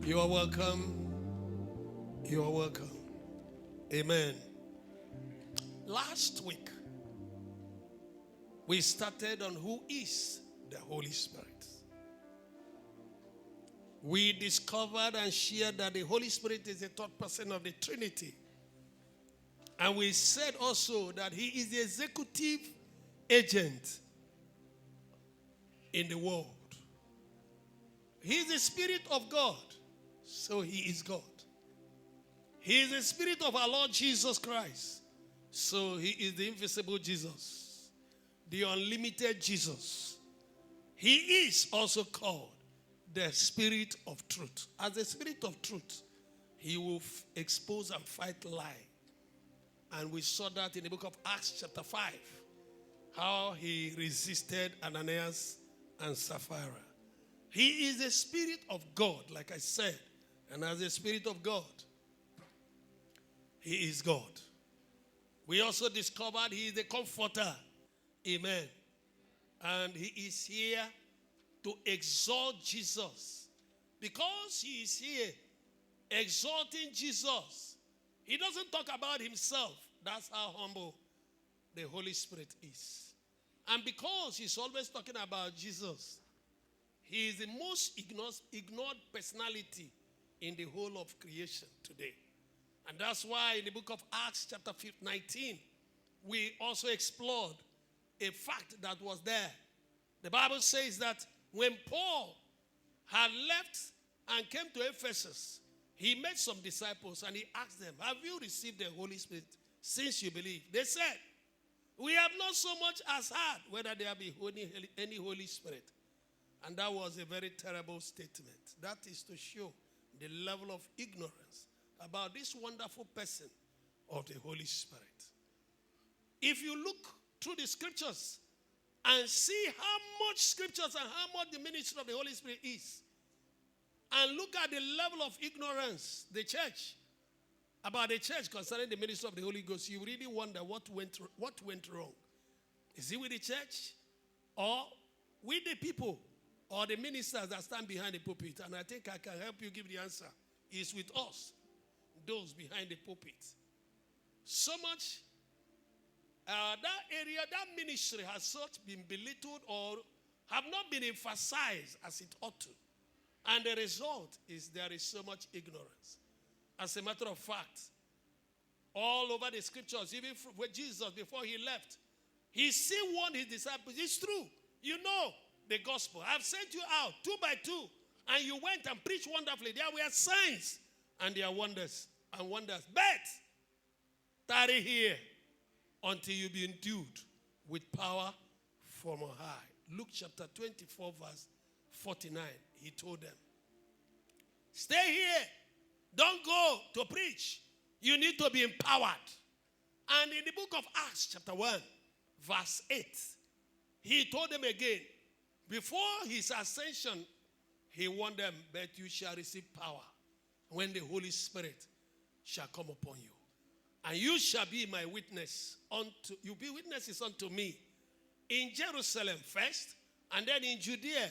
You are welcome. You are welcome. Amen. Last week, we started on who is the Holy Spirit. We discovered and shared that the Holy Spirit is the third person of the Trinity. And we said also that he is the executive agent in the world. He is the Spirit of God, so he is God. He is the Spirit of our Lord Jesus Christ, so he is the invisible Jesus, the unlimited Jesus. He is also called the Spirit of Truth. As the Spirit of Truth, he will expose and fight lie. And we saw that in the book of Acts chapter 5, how he resisted Ananias and Sapphira. He is the Spirit of God, like I said. And as the Spirit of God, he is God. We also discovered he is the Comforter. Amen. And he is here to exalt Jesus. Because he is here exalting Jesus, he doesn't talk about himself. That's how humble the Holy Spirit is. And because he's always talking about Jesus, he is the most ignored personality in the whole of creation today. And that's why in the book of Acts chapter 19, we also explored a fact that was there. The Bible says that when Paul had left and came to Ephesus, he met some disciples and he asked them, have you received the Holy Spirit since you believe? They said, we have not so much as heard whether there be any Holy Spirit. And that was a very terrible statement. That is to show the level of ignorance about this wonderful person of the Holy Spirit. If you look through the scriptures and see how much scriptures and how much the ministry of the Holy Spirit is, and look at the level of ignorance about the church concerning the ministry of the Holy Ghost, you really wonder what went wrong. Is it with the church or with the people or the ministers that stand behind the pulpit? And I think I can help you give the answer. It's with us, those behind the pulpit. So much that area, that ministry has such been belittled or have not been emphasized as it ought to. And the result is there is so much ignorance. As a matter of fact, all over the scriptures, even with Jesus before he left, he still warned his disciples. It's true. You know the gospel. I've sent you out 2 by 2, and you went and preached wonderfully. There were signs and there are wonders and wonders. But tarry here until you be endued with power from on high. Luke chapter 24 verse 49. He told them, stay here. Don't go to preach. You need to be empowered. And in the book of Acts chapter 1 verse 8, he told them again, before his ascension, he warned them, but you shall receive power when the Holy Spirit shall come upon you. And you shall be my witness you'll be witnesses unto me in Jerusalem first, and then in Judea,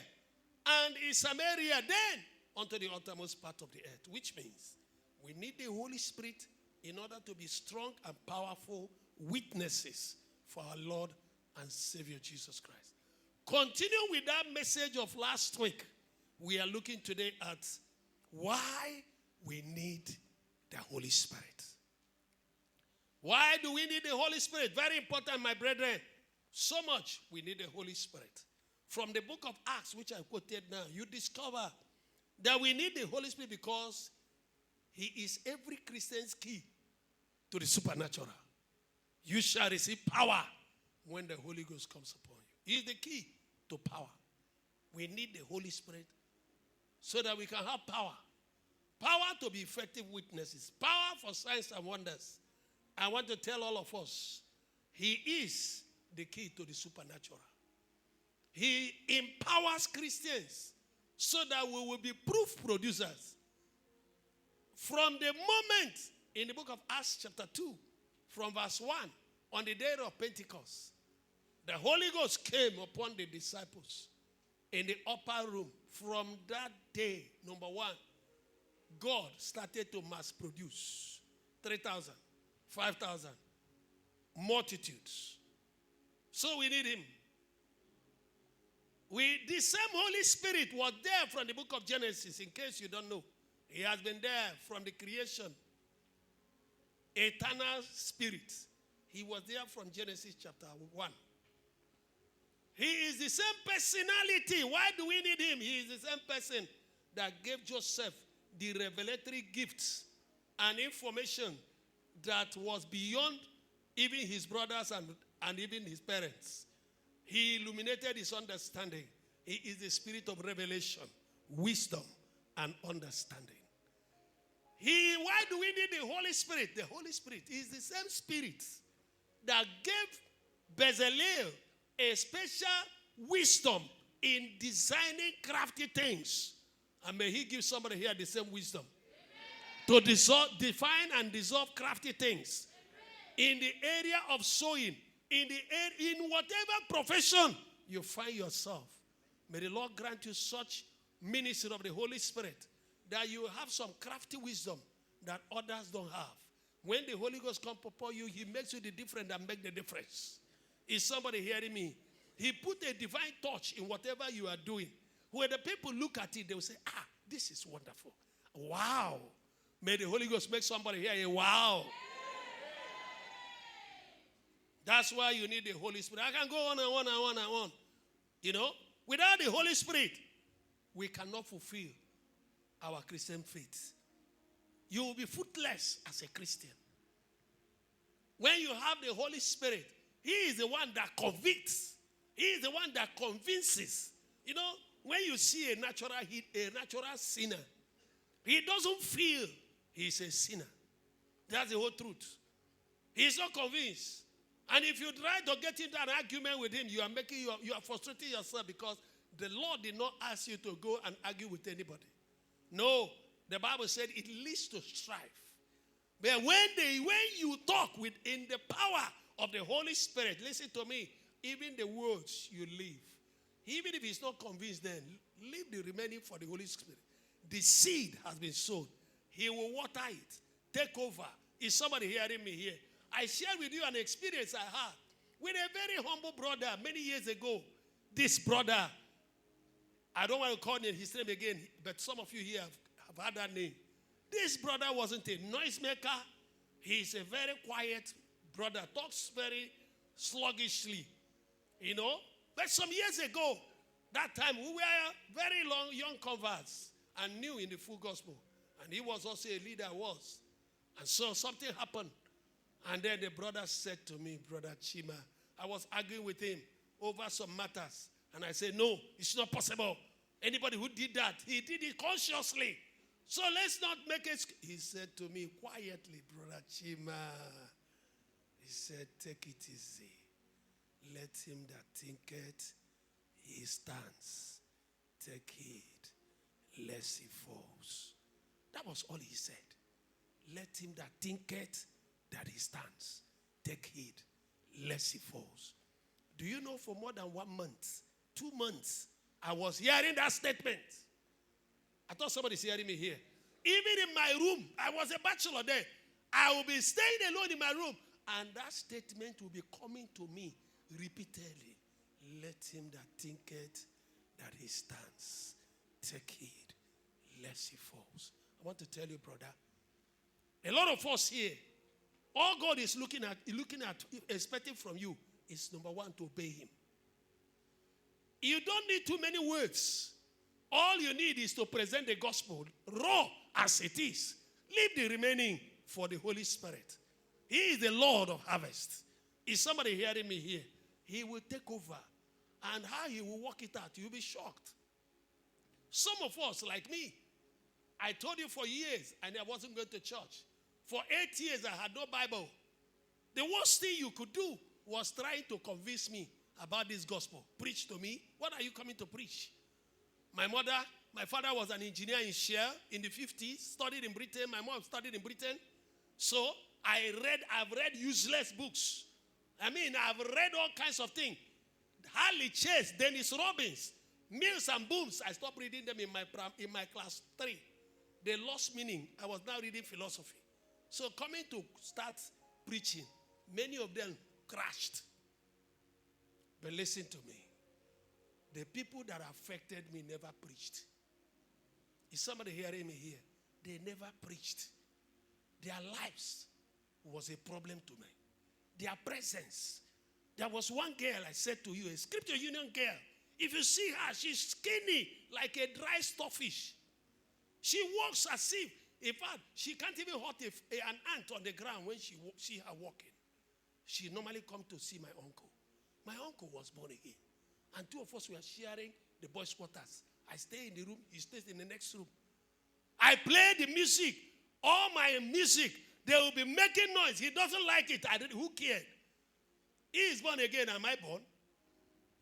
and in Samaria, then unto the uttermost part of the earth. Which means we need the Holy Spirit in order to be strong and powerful witnesses for our Lord and Savior Jesus Christ. Continuing with that message of last week, we are looking today at why we need the Holy Spirit. Why do we need the Holy Spirit? Very important, my brethren. So much we need the Holy Spirit. From the book of Acts, which I quoted now, you discover that we need the Holy Spirit because he is every Christian's key to the supernatural. You shall receive power when the Holy Ghost comes upon you. He is the key to power. We need the Holy Spirit so that we can have power. Power to be effective witnesses. Power for signs and wonders. I want to tell all of us, he is the key to the supernatural. He empowers Christians so that we will be proof producers. From the moment in the book of Acts chapter 2, from verse 1, on the day of Pentecost, the Holy Ghost came upon the disciples in the upper room. From that day, number one, God started to mass produce 3,000, 5,000, multitudes. So we need him. The same Holy Spirit was there from the book of Genesis, in case you don't know. He has been there from the creation. Eternal Spirit. He was there from Genesis chapter 1. He is the same personality. Why do we need him? He is the same person that gave Joseph the revelatory gifts and information that was beyond even his brothers and even his parents. He illuminated his understanding. He is the spirit of revelation, wisdom, and understanding. Why do we need the Holy Spirit? The Holy Spirit is the same spirit that gave Bezalel a special wisdom in designing crafty things. And may he give somebody here the same wisdom. Amen. To define and dissolve crafty things. Amen. In the area of sowing, in whatever profession you find yourself. May the Lord grant you such ministry of the Holy Spirit that you have some crafty wisdom that others don't have. When the Holy Ghost comes upon you, he makes you the difference and make the difference. Is somebody hearing me? He put a divine touch in whatever you are doing. When the people look at it, they will say, this is wonderful. Wow. May the Holy Ghost make somebody hear a wow. That's why you need the Holy Spirit. I can go on and on and on and on. You know, without the Holy Spirit, we cannot fulfill our Christian faith. You will be fruitless as a Christian. When you have the Holy Spirit, he is the one that convicts. He is the one that convinces. You know, when you see a natural sinner, he doesn't feel he's a sinner. That's the whole truth. He's not convinced. And if you try to get into an argument with him, you are frustrating yourself because the Lord did not ask you to go and argue with anybody. No, the Bible said it leads to strife. But when you talk in the power of the Holy Spirit, listen to me, even the words you leave, even if he's not convinced then, leave the remaining for the Holy Spirit. The seed has been sown. He will water it. Take over. Is somebody hearing me here? I shared with you an experience I had with a very humble brother many years ago. This brother, I don't want to call his name again, but some of you here have had that name. This brother wasn't a noisemaker. He's a very quiet brother, talks very sluggishly, you know. But some years ago, that time we were very young converts and new in the full gospel. And he was also a leader, And so something happened. And then the brother said to me, Brother Chima, I was arguing with him over some matters. And I said, no, it's not possible. Anybody who did that, he did it consciously. So let's not make it. He said to me quietly, Brother Chima, he said, take it easy. Let him that thinketh, he stands. Take heed, lest he falls. That was all he said. Let him that thinketh, that he stands. Take heed, lest he falls. Do you know for more than 1 month, 2 months, I was hearing that statement. I thought somebody's hearing me here. Even in my room, I was a bachelor there. I will be staying alone in my room. And that statement will be coming to me repeatedly. Let him that thinketh that he stands. Take heed, lest he falls. I want to tell you, brother, a lot of us here, all God is looking at, expecting from you is number one, to obey him. You don't need too many words. All you need is to present the gospel raw as it is. Leave the remaining for the Holy Spirit. He is the Lord of harvest. Is somebody hearing me here? He will take over. And how he will work it out, you'll be shocked. Some of us, like me, I told you for years, and I wasn't going to church. For 8 years, I had no Bible. The worst thing you could do was trying to convince me about this gospel. Preach to me. What are you coming to preach? My father was an engineer in Shell in the 50s, studied in Britain. My mom studied in Britain. So I've read useless books. I've read all kinds of things. Harley Chase, Dennis Robbins, Mills and Booms. I stopped reading them in my class 3. they lost meaning. I was now reading philosophy. So coming to start preaching, many of them crashed. But listen to me. The people that affected me never preached. Is somebody hearing me here? They never preached. Their lives was a problem to me. Their presence. There was one girl I said to you, a scripture union girl. If you see her, she's skinny like a dry stockfish. She walks as if, in fact, she can't even hurt an ant on the ground when she see her walking. She normally come to see my uncle. My uncle was born again. And two of us were sharing the boys' quarters. I stay in the room, he stays in the next room. I play the music, all my music. They will be making noise. He doesn't like it. Who cared? He is born again. Am I born?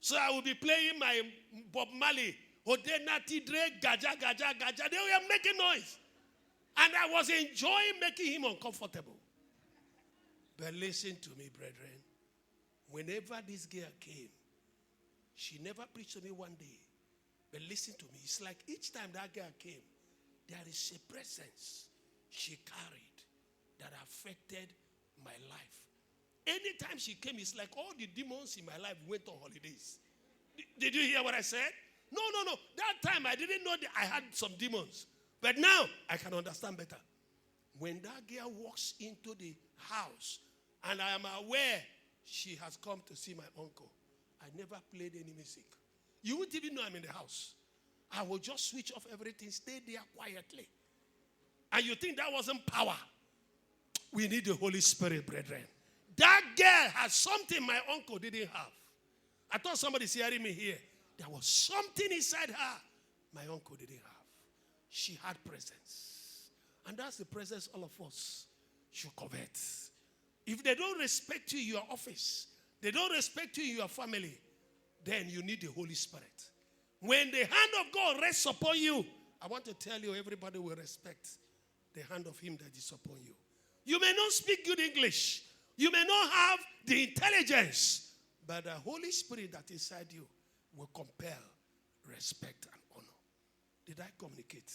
So I will be playing my Bob Marley. Odenati Dre, Gaja, Gaja, Gaja. They were making noise. And I was enjoying making him uncomfortable. But listen to me, brethren. Whenever this girl came, she never preached to me one day. But listen to me. It's like each time that girl came, there is a presence she carried that affected my life. Anytime she came, it's like all the demons in my life went on holidays. Did you hear what I said? No. That time I didn't know that I had some demons. But now I can understand better. When that girl walks into the house and I am aware she has come to see my uncle, I never played any music. You wouldn't even know I'm in the house. I will just switch off everything, stay there quietly. And you think that wasn't power? We need the Holy Spirit, brethren. That girl has something my uncle didn't have. I thought somebody's hearing me here. There was something inside her my uncle didn't have. She had presence. And that's the presence all of us should covet. If they don't respect you in your office, they don't respect you in your family, then you need the Holy Spirit. When the hand of God rests upon you, I want to tell you, everybody will respect the hand of him that is upon you. You may not speak good English. You may not have the intelligence. But the Holy Spirit that is inside you will compel respect and honor. Did I communicate?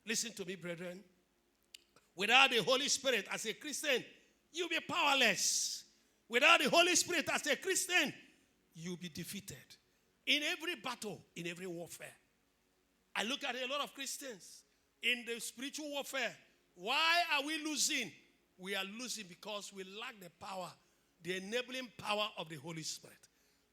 Listen to me, brethren. Without the Holy Spirit as a Christian, you'll be powerless. Without the Holy Spirit as a Christian, you'll be defeated. In every battle, in every warfare. I look at a lot of Christians in the spiritual warfare. Why are we losing? We are losing because we lack the power, the enabling power of the Holy Spirit.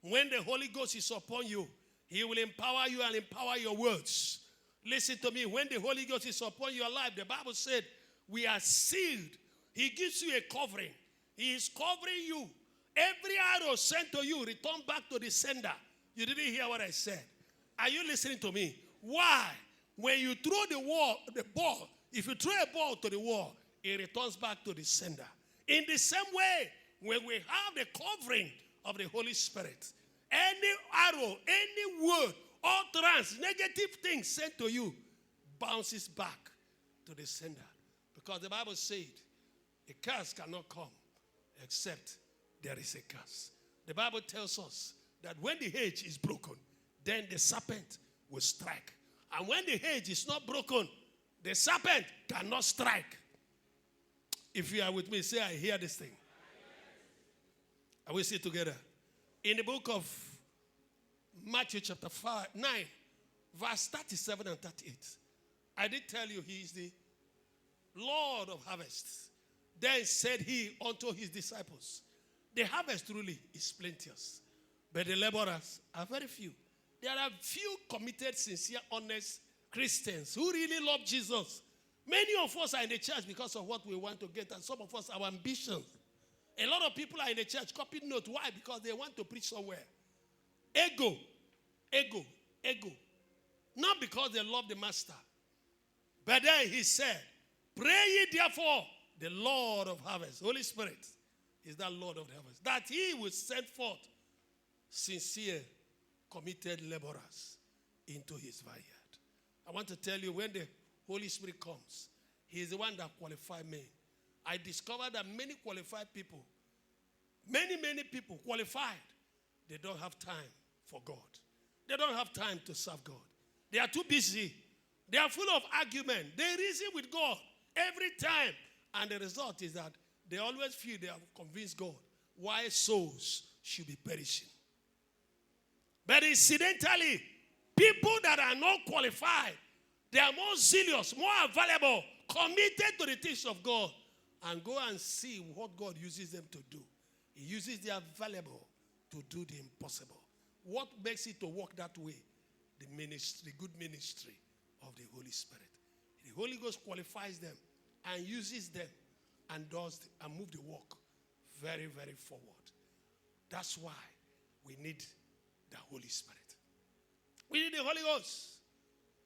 When the Holy Ghost is upon you, he will empower you and empower your words. Listen to me. When the Holy Ghost is upon your life, the Bible said, we are sealed. He gives you a covering. He is covering you. Every arrow sent to you, return back to the sender. You didn't hear what I said. Are you listening to me? Why? When you throw the ball, if you throw a ball to the wall, it returns back to the sender. In the same way, when we have the covering of the Holy Spirit, any arrow, any word, utterance, negative things sent to you, bounces back to the sender. Because the Bible said, a curse cannot come except there is a curse. The Bible tells us that when the hedge is broken, then the serpent will strike. And when the hedge is not broken, the serpent cannot strike. If you are with me, say, I hear this thing. Are we still together? In the book of Matthew chapter 9, verse 37 and 38, I did tell you he is the Lord of harvest. Then said he unto his disciples, the harvest truly is plenteous, but the laborers are very few. There are few committed, sincere, honest Christians who really love Jesus. Many of us are in the church because of what we want to get, and some of us, our ambitions. A lot of people are in the church copying notes. Why? Because they want to preach somewhere. Ego. Not because they love the master. But then he said, pray ye therefore the Lord of harvest. Holy Spirit is that Lord of the harvest. That he will send forth sincere, committed laborers into his vineyard. I want to tell you, when the Holy Spirit comes, he is the one that qualifies men. I discovered that many qualified people, many people qualified, they don't have time for God. They don't have time to serve God. They are too busy They are full of argument. They reason with God every time. And the result is that they always feel they have convinced God why souls should be perishing. But incidentally, people that are not qualified, they are more zealous, more available, committed to the things of God, and go and see what God uses them to do. He uses the available to do the impossible. What makes it to work that way? The ministry, good ministry of the Holy Spirit. The Holy Ghost qualifies them and uses them and and move the work very, very forward. That's why we need the Holy Spirit. We need the Holy Ghost.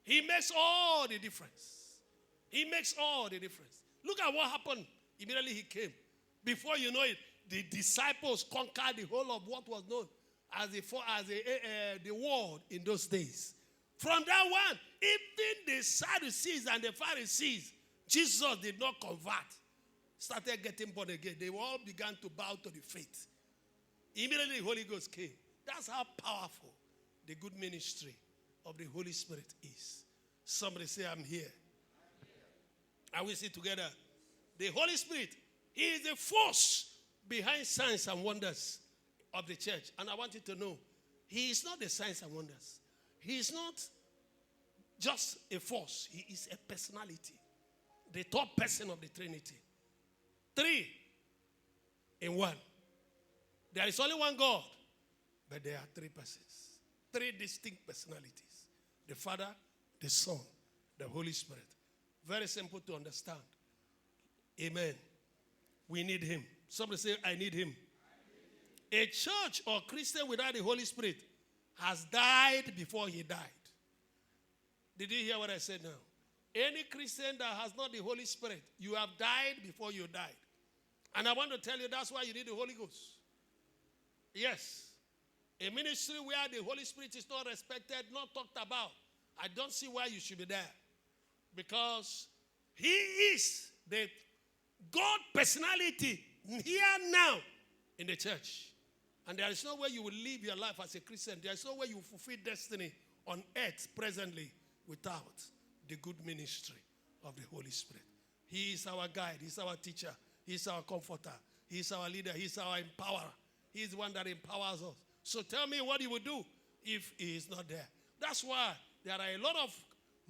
He makes all the difference. He makes all the difference. Look at what happened immediately he came. Before you know it, the disciples conquered the whole of what was known as the world in those days. From that one, even the Sadducees and the Pharisees, Jesus did not convert. Started getting born again. They all began to bow to the faith. Immediately the Holy Ghost came. That's how powerful the good ministry of the Holy Spirit is. Somebody say, I'm here. And we see together. The Holy Spirit, He is the force behind signs and wonders of the church. And I want you to know, He is not the signs and wonders. He is not just a force. He is a personality. The third person of the Trinity. 3 in 1. There is only one God, but there are 3 persons. 3 distinct personalities. The Father, the Son, the Holy Spirit. Very simple to understand. Amen. We need Him. Somebody say, I need Him. A church or Christian without the Holy Spirit has died before he died. Did you hear what I said now? Any Christian that has not the Holy Spirit, you have died before you died. And I want to tell you that's why you need the Holy Ghost. Yes. A ministry where the Holy Spirit is not respected, not talked about. I don't see why you should be there. Because He is the God personality here now in the church. And there is no way you will live your life as a Christian. There is no way you will fulfill destiny on earth presently without the good ministry of the Holy Spirit. He is our guide. He is our teacher. He is our comforter. He is our leader. He is our empowerer. He is the one that empowers us. So tell me what He will do if He is not there. That's why there are a lot of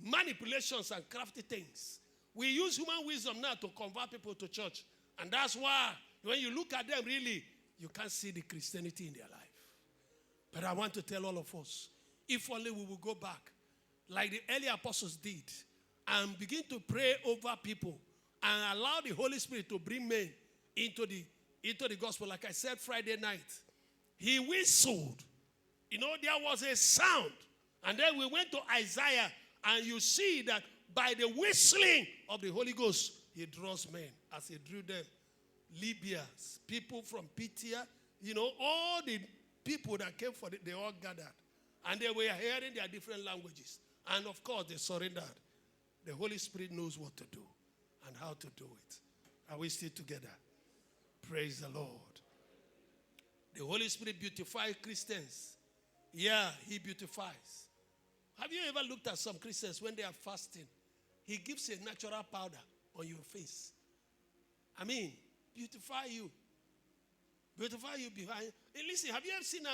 manipulations and crafty things. We use human wisdom now to convert people to church. And that's why when you look at them, really, you can't see the Christianity in their life. But I want to tell all of us, if only we will go back, like the early apostles did, and begin to pray over people, and allow the Holy Spirit to bring men into the gospel. Like I said Friday night, He whistled. You know, there was a sound. And then we went to Isaiah, and you see that by the whistling of the Holy Ghost, He draws men as He drew them. Libyans, people from Pythia, you know, all the people that came for it, they all gathered. And they were hearing their different languages. And of course, they surrendered. The Holy Spirit knows what to do and how to do it. Are we still together? Praise the Lord. The Holy Spirit beautifies Christians. Yeah, He beautifies. Have you ever looked at some Christians when they are fasting? He gives a natural powder on your face. I mean, beautify you. Beautify you behind. Hey, listen, have you ever seen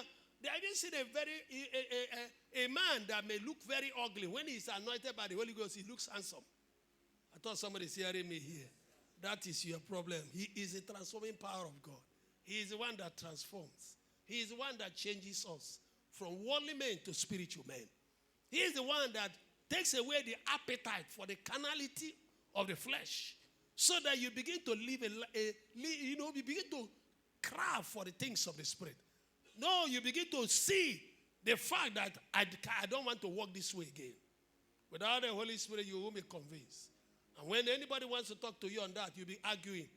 a man that may look very ugly? When he's anointed by the Holy Ghost, he looks handsome. I thought somebody is hearing me here. That is your problem. He is the transforming power of God. He is the one that transforms. He is the one that changes us from worldly men to spiritual men. He is the one that takes away the appetite for the carnality of the flesh, so that you begin to live you begin to crave for the things of the Spirit. No, you begin to see the fact that I don't want to walk this way again. Without the Holy Spirit, you won't be convinced. And when anybody wants to talk to you on that, you'll be arguing.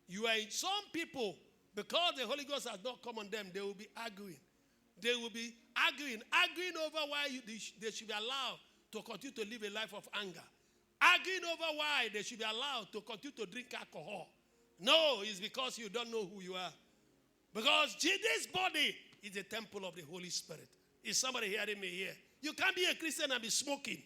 You are in some people, because the Holy Ghost has not come on them, they will be arguing. They will be arguing over why they should be allowed to continue to live a life of anger. Arguing over why they should be allowed to continue to drink alcohol. No, it's because you don't know who you are. Because this body is the temple of the Holy Spirit. Is somebody hearing me here? You can't be a Christian and be smoking.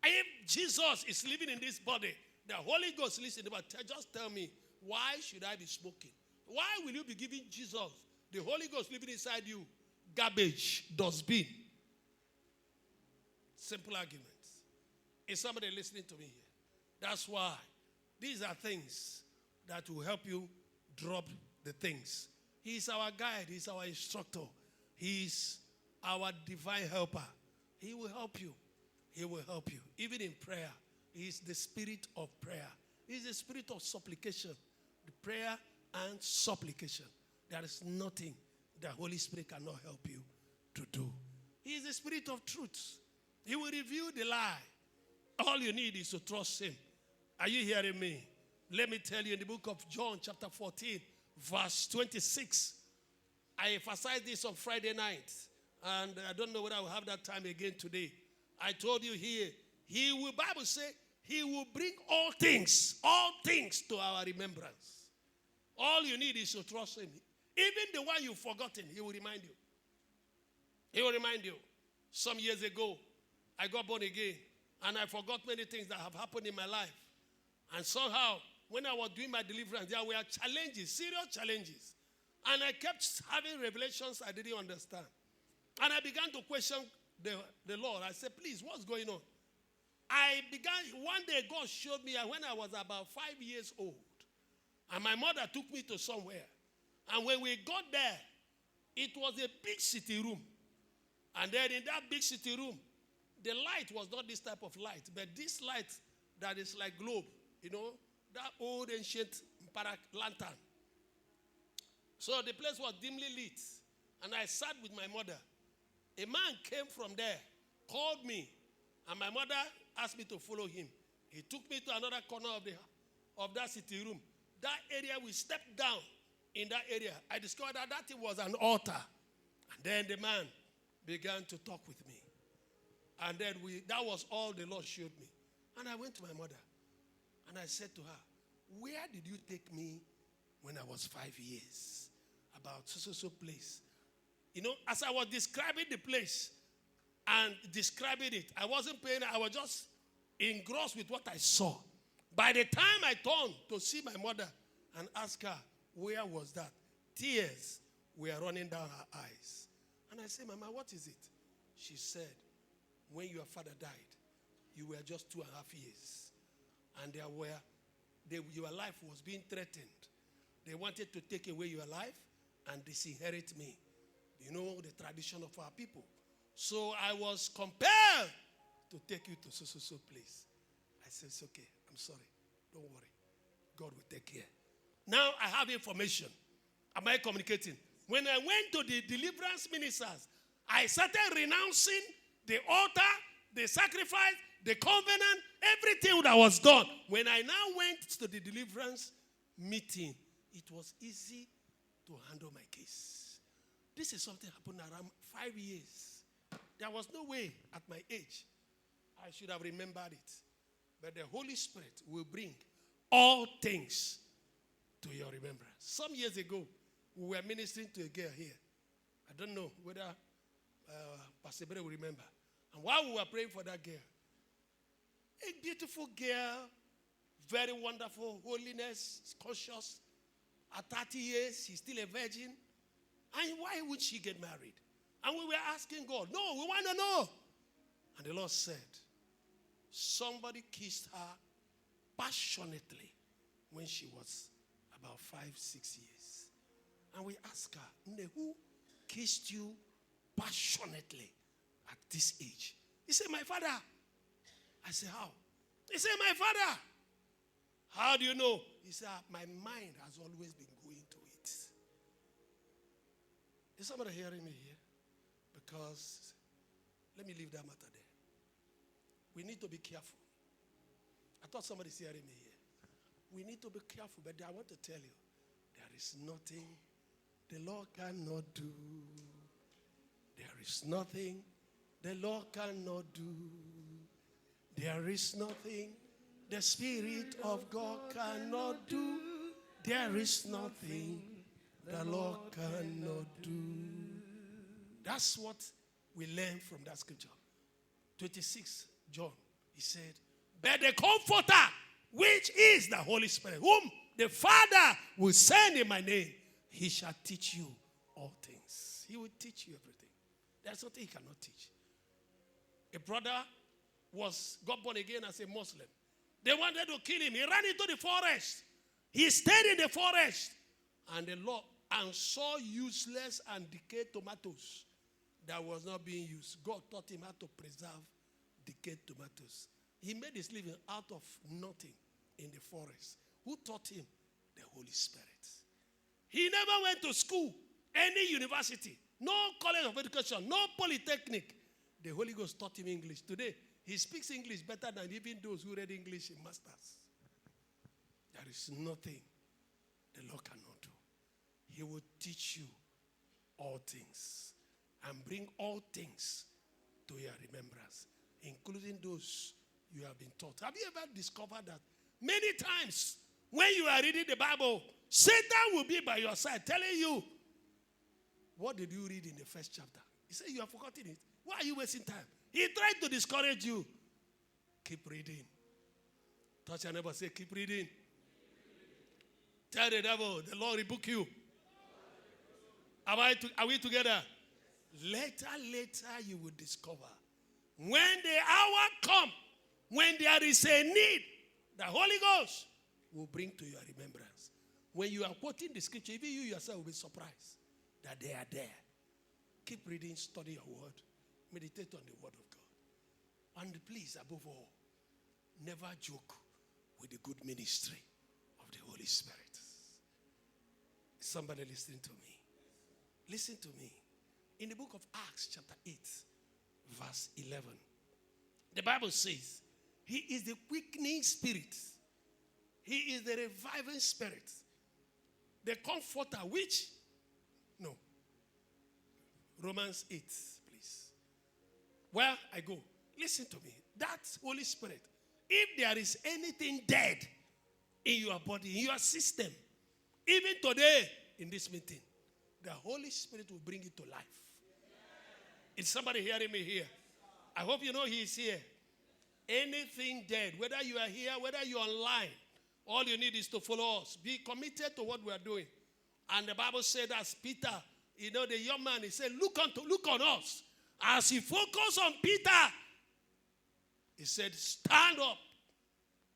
If Jesus is living in this body, the Holy Ghost lives in the body, just tell me, why should I be smoking? Why will you be giving Jesus, the Holy Ghost living inside you, garbage, dustbin? Simple arguments. Is somebody listening to me here? That's why these are things that will help you drop the things. He is our guide. He is our instructor. He is our divine helper. He will help you. He will help you. Even in prayer, he is the spirit of prayer. He is the spirit of supplication. The prayer and supplication. There is nothing the Holy Spirit cannot help you to do. He is the spirit of truth. He will reveal the lie. All you need is to trust him. Are you hearing me? Let me tell you, in the book of John chapter 14, verse 26. I emphasized this on Friday night. And I don't know whether I will have that time again today. I told you here, he will, Bible say, he will bring all things to our remembrance. All you need is to trust him. Even the one you've forgotten, he will remind you. He will remind you. Some years ago, I got born again, and I forgot many things that have happened in my life. And somehow, when I was doing my deliverance, there were challenges, serious challenges. And I kept having revelations I didn't understand. And I began to question the Lord. I said, please, what's going on? One day God showed me when I was about 5 years old. And my mother took me to somewhere. And when we got there, it was a big city room. And then in that big city room, the light was not this type of light, but this light that is like globe, that old ancient lantern. So the place was dimly lit. And I sat with my mother. A man came from there, called me, and my mother asked me to follow him. He took me to another corner of that city room. That area, we stepped down in that area. I discovered that it was an altar. And then the man began to talk with me. And then that was all the Lord showed me. And I went to my mother. And I said to her, where did you take me when I was 5 years? About so place. As I was describing the place and describing it, I wasn't paying, I was just engrossed with what I saw. By the time I turned to see my mother and ask her, where was that? Tears were running down her eyes. And I said, Mama, what is it? She said, when your father died, you were just 2.5 years. And your life was being threatened. They wanted to take away your life and disinherit me. The tradition of our people. So I was compelled to take you to so place. I said, it's okay. I'm sorry. Don't worry. God will take care. Now I have information. Am I communicating? When I went to the deliverance ministers, I started renouncing the altar, the sacrifice, the covenant, everything that was done. When I now went to the deliverance meeting, it was easy to handle my case. This is something happened around 5 years. There was no way at my age I should have remembered it. But the Holy Spirit will bring all things to your remembrance. Some years ago, we were ministering to a girl here. I don't know whether Pastor Bere will remember. And while we were praying for that girl, a beautiful girl, very wonderful, holiness, conscious. At 30 years, she's still a virgin. And why would she get married? And we were asking God, no, we want to know. And the Lord said, somebody kissed her passionately when she was about 5, 6 years. And we asked her, who kissed you passionately at this age? He said, my father. I said, how? He said, my father. How do you know? He said, my mind has always been going to it. Is somebody hearing me here? Because, let me leave that matter there. We need to be careful. I thought somebody's hearing me here. We need to be careful, but I want to tell you, there is nothing the Lord cannot do. There is nothing the Lord cannot do. There is nothing the Spirit of God cannot do. There is nothing the Lord cannot do. That's what we learn from that scripture. 26, John He said, but the Comforter, which is the Holy Spirit, whom the Father will send in my name, he shall teach you all things. He will teach you everything. There's nothing he cannot teach. A brother got born again as a Muslim. They wanted to kill him. He ran into the forest. He stayed in the forest. And the Lord saw useless and decayed tomatoes that was not being used. God taught him how to preserve decayed tomatoes. He made his living out of nothing in the forest. Who taught him? The Holy Spirit. He never went to school, any university, no college of education, no polytechnic. The Holy Ghost taught him English. Today, he speaks English better than even those who read English in masters. There is nothing the Lord cannot do. He will teach you all things and bring all things to your remembrance, including those you have been taught. Have you ever discovered that many times when you are reading the Bible, Satan will be by your side telling you, what did you read in the first chapter? He said, you have forgotten it. Why are you wasting time? He tried to discourage you. Keep reading. Touch your neighbor, say, keep reading. Tell the devil, the Lord rebuke you. Are we together? Later, you will discover. When the hour comes, when there is a need, the Holy Ghost will bring to your remembrance. When you are quoting the scripture, even you yourself will be surprised that they are there. Keep reading, study your word, meditate on the word of God. And please, above all, never joke with the good ministry of the Holy Spirit. Is somebody listening to me? Listen to me. In the book of Acts, chapter 8, verse 11, the Bible says, he is the quickening spirit. He is the reviving spirit. The comforter, Romans 8, please. Where I go, listen to me. That Holy Spirit, if there is anything dead in your body, in your system, even today in this meeting, the Holy Spirit will bring it to life. Is somebody hearing me here? I hope you know he is here. Anything dead, whether you are here, whether you're online, all you need is to follow us. Be committed to what we are doing. And the Bible said, as Peter, the young man, he said, look on us. As he focused on Peter, he said, stand up.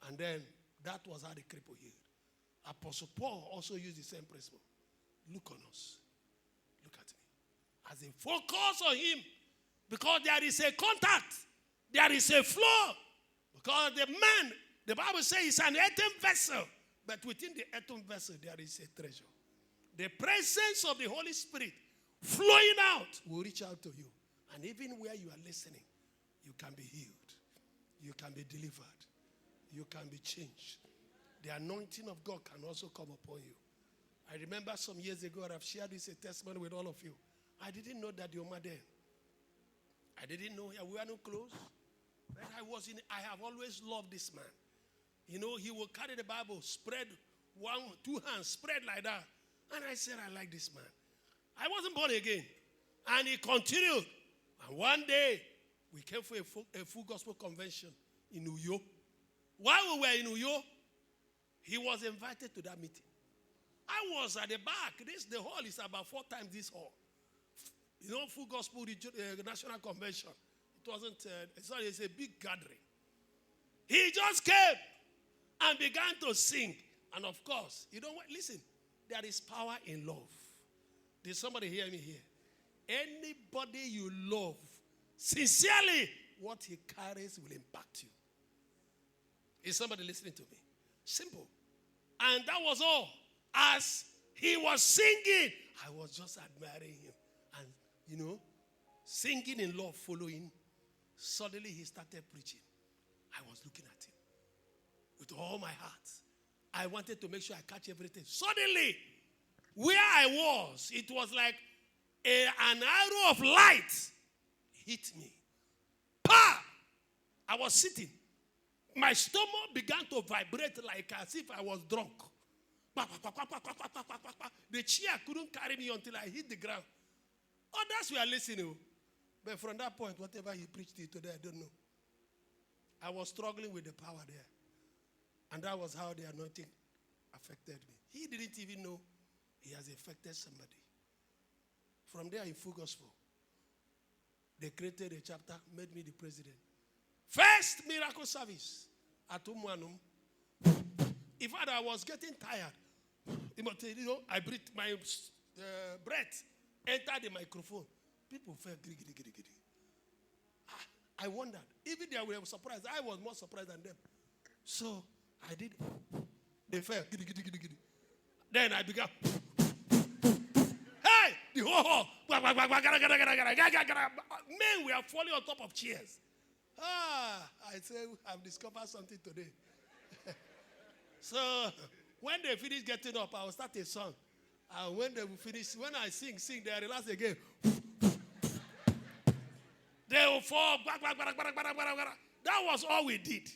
And then that was how the cripple healed. Apostle Paul also used the same principle. Look on us. Look at me. As they focus on him, because there is a contact, there is a flow. Because the man, the Bible says, is an earthen vessel. But within the earthen vessel, there is a treasure. The presence of the Holy Spirit flowing out will reach out to you. And even where you are listening, you can be healed. You can be delivered. You can be changed. The anointing of God can also come upon you. I remember some years ago, I've shared this testimony with all of you. I didn't know that you were there. I didn't know we were not close. But I have always loved this man. He will carry the Bible, spread two hands, spread like that. And I said, I like this man. I wasn't born again. And he continued. And one day, we came for a full gospel convention in Uyo. While we were in Uyo, he was invited to that meeting. I was at the back. The hall is about 4 times this hall. Full gospel national convention. It wasn't, it's a big gathering. He just came and began to sing. And of course, listen, there is power in love. Did somebody hear me here? Anybody you love, sincerely, what he carries will impact you. Is somebody listening to me? Simple. And that was all. As he was singing, I was just admiring him. And, singing in love, following. Suddenly he started preaching. I was looking at him with all my heart. I wanted to make sure I catch everything. Suddenly, where I was, it was like an arrow of light hit me. Pa! I was sitting. My stomach began to vibrate like as if I was drunk. The chair couldn't carry me until I hit the ground. Others were listening. But from that point, whatever he preached today, I don't know. I was struggling with the power there. And that was how the anointing affected me. He didn't even know he has affected somebody. From there in full gospel, they created a chapter, made me the president. First miracle service at Umwanum. In fact, I was getting tired. You know, I breathed, my breath entered the microphone. People felt giddy. I wondered. Even they were surprised. I was more surprised than them. So I did. They felt giddy. Then I began. Hey! The whole. Men were falling on top of chairs. I said, I've discovered something today. So when they finish getting up, I will start a song. And when they will finish, when I sing, they relax again. They will fall. That was all we did.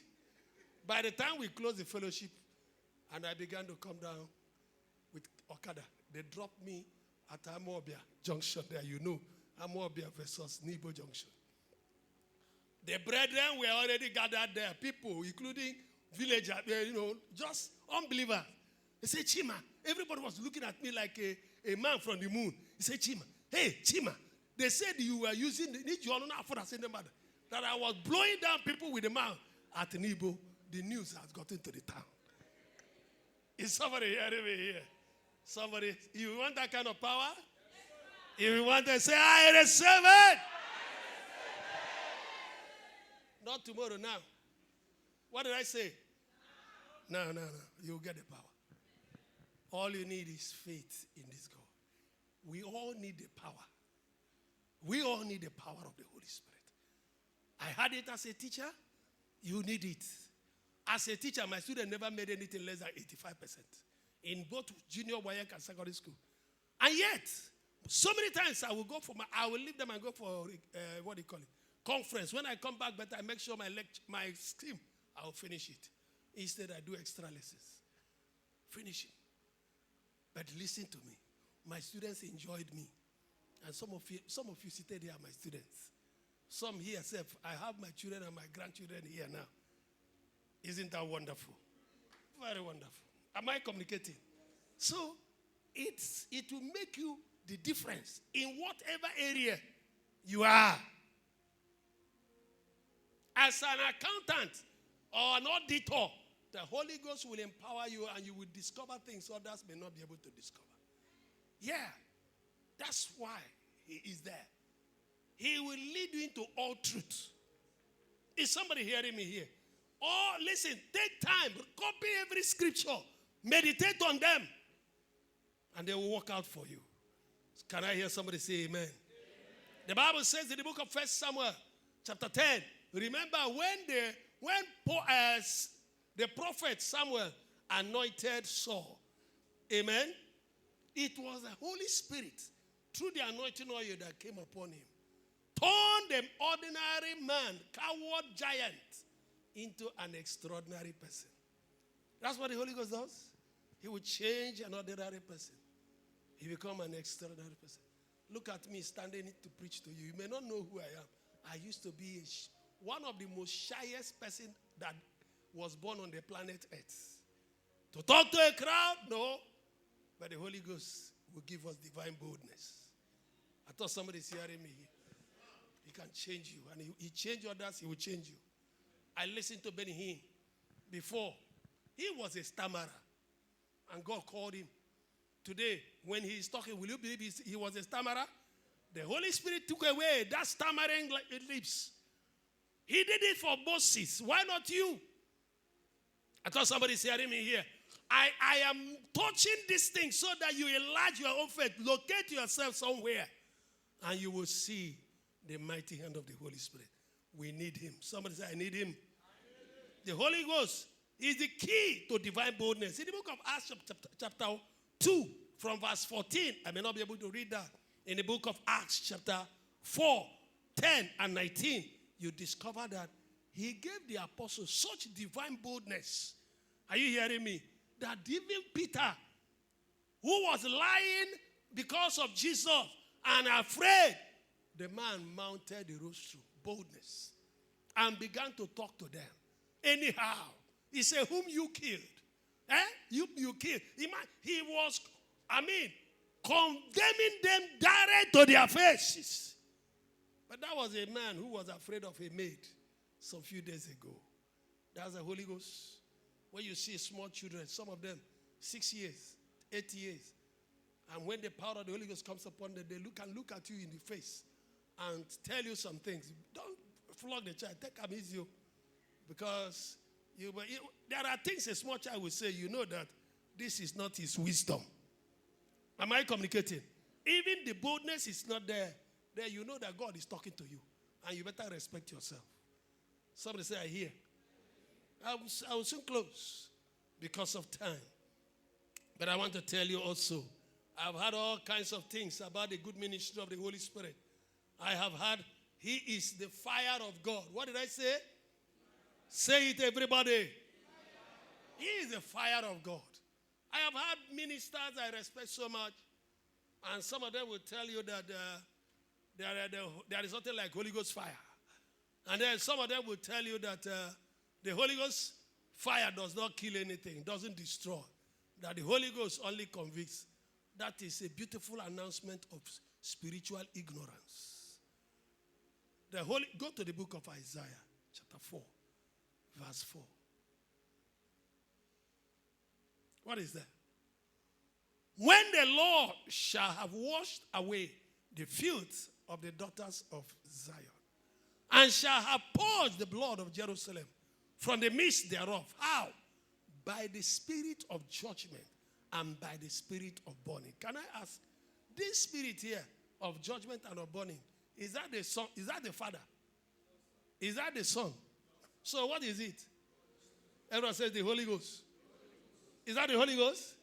By the time we closed the fellowship, and I began to come down with Okada, they dropped me at Amobia Junction there, you know. Amobia versus Nibo Junction. The brethren were already gathered there. People, including villagers, just unbelievers. They said, Chima. Everybody was looking at me like a man from the moon. He said, Chima. Hey, Chima. They said you were using that I was blowing down people with the mouth. At Nibo, the news has gotten to the town. Is somebody hearing me here? Somebody, you want that kind of power? If you want to say, I receive it. Not tomorrow, now. What did I say? No. You'll get the power. All you need is faith in this God. We all need the power. We all need the power of the Holy Spirit. I had it as a teacher. You need it. As a teacher, my student never made anything less than 85% in both junior WAEC and secondary school. And yet, so many times I will leave them and go for, conference. When I come back, but I make sure my scheme, I will finish it. Instead, I do extra lessons. Finish it. But listen to me. My students enjoyed me. And some of you seated here are my students. Some here say, I have my children and my grandchildren here now. Isn't that wonderful? Very wonderful. Am I communicating? So, it will make you the difference in whatever area you are. As an accountant or an auditor, the Holy Ghost will empower you and you will discover things others may not be able to discover. Yeah, that's why he is there. He will lead you into all truth. Is somebody hearing me here? Oh, listen, take time, copy every scripture, meditate on them, and they will work out for you. Can I hear somebody say amen? The Bible says in the book of 1 Samuel, chapter 10, remember when the prophet Samuel anointed Saul, amen? It was the Holy Spirit, through the anointing oil that came upon him, turned the ordinary man, coward giant, into an extraordinary person. That's what the Holy Ghost does. He will change an ordinary person. He become an extraordinary person. Look at me standing to preach to you. You may not know who I am. I used to be one of the most shyest person that was born on the planet Earth. To talk to a crowd? No. But the Holy Ghost will give us divine boldness. I thought somebody's hearing me here. He can change you. And he changed others, he will change you. I listened to Benny Hinn before. He was a stammerer. And God called him. Today, when he's talking, will you believe he was a stammerer? The Holy Spirit took away that stammering lips. He did it for Moses. Why not you? I thought somebody's hearing me here. I am touching this thing so that you enlarge your own faith. Locate yourself somewhere. And you will see the mighty hand of the Holy Spirit. We need him. Somebody say, I need him. The Holy Ghost is the key to divine boldness. In the book of Acts, chapter 2, from verse 14, I may not be able to read that. In the book of Acts, chapter 4, 10, and 19, you discover that he gave the apostles such divine boldness. Are you hearing me? That even Peter, who was lying because of Jesus and afraid, the man mounted the rostrum. Boldness. and began to talk to them. Anyhow, he said, whom you killed? You killed. He was, condemning them direct to their faces. But that was a man who was afraid of a maid some few days ago. That's the Holy Ghost. When you see small children, some of them 6 years, 8 years, and when the power of the Holy Ghost comes upon them, they look at you in the face and tell you some things. Don't flog the child. Take him easy. Because there are things a small child will say, you know that this is not his wisdom. Am I communicating? Even the boldness is not there. There you know that God is talking to you. And you better respect yourself. Somebody say, I hear. I will soon close because of time. But I want to tell you also, I've heard all kinds of things about the good ministry of the Holy Spirit. I have heard he is the fire of God. What did I say? Say it, everybody. He is the fire of God. I have heard ministers I respect so much, and some of them will tell you that there is nothing like Holy Ghost fire. And then some of them will tell you that the Holy Ghost fire does not kill anything, doesn't destroy. That the Holy Ghost only convicts. That is a beautiful announcement of spiritual ignorance. Go to the book of Isaiah, chapter 4, verse 4. What is that? When the Lord shall have washed away the filth of the daughters of Zion, and shall have purged the blood of Jerusalem from the midst thereof. How? By the spirit of judgment and by the spirit of burning. Can I ask, this spirit here of judgment and of burning, is that the son? Is that the father? Is that the son? So what is it? Everyone says the Holy Ghost. Is that the Holy Ghost?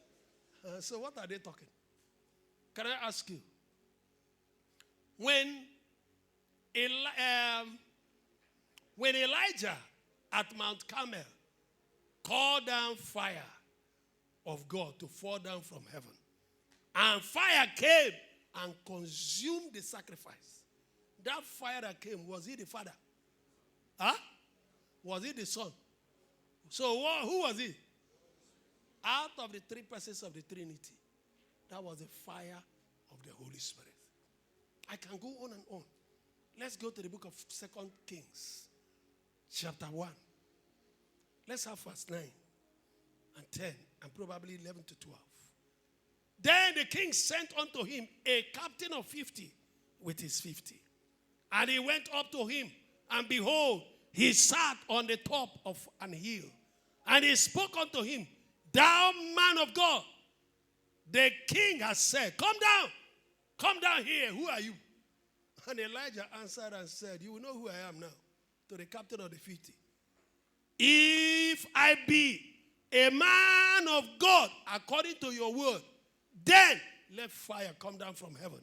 So what are they talking? Can I ask you? When Elijah at Mount Carmel called down fire of God to fall down from heaven, and fire came and consumed the sacrifice. That fire that came, was it the Father? Huh? Was it the Son? So who was it? Out of the three persons of the Trinity, that was the fire of the Holy Spirit. I can go on and on. Let's go to the book of 2 Kings, chapter 1. Let's have verse 9 and 10 and probably 11 to 12. Then the king sent unto him a captain of 50 with his 50. And he went up to him, and behold, he sat on the top of an hill. And he spoke unto him, thou man of God, the king has said, come down here, who are you? And Elijah answered and said, you will know who I am now, to the captain of the 50. If I be a man of God, according to your word, then let fire come down from heaven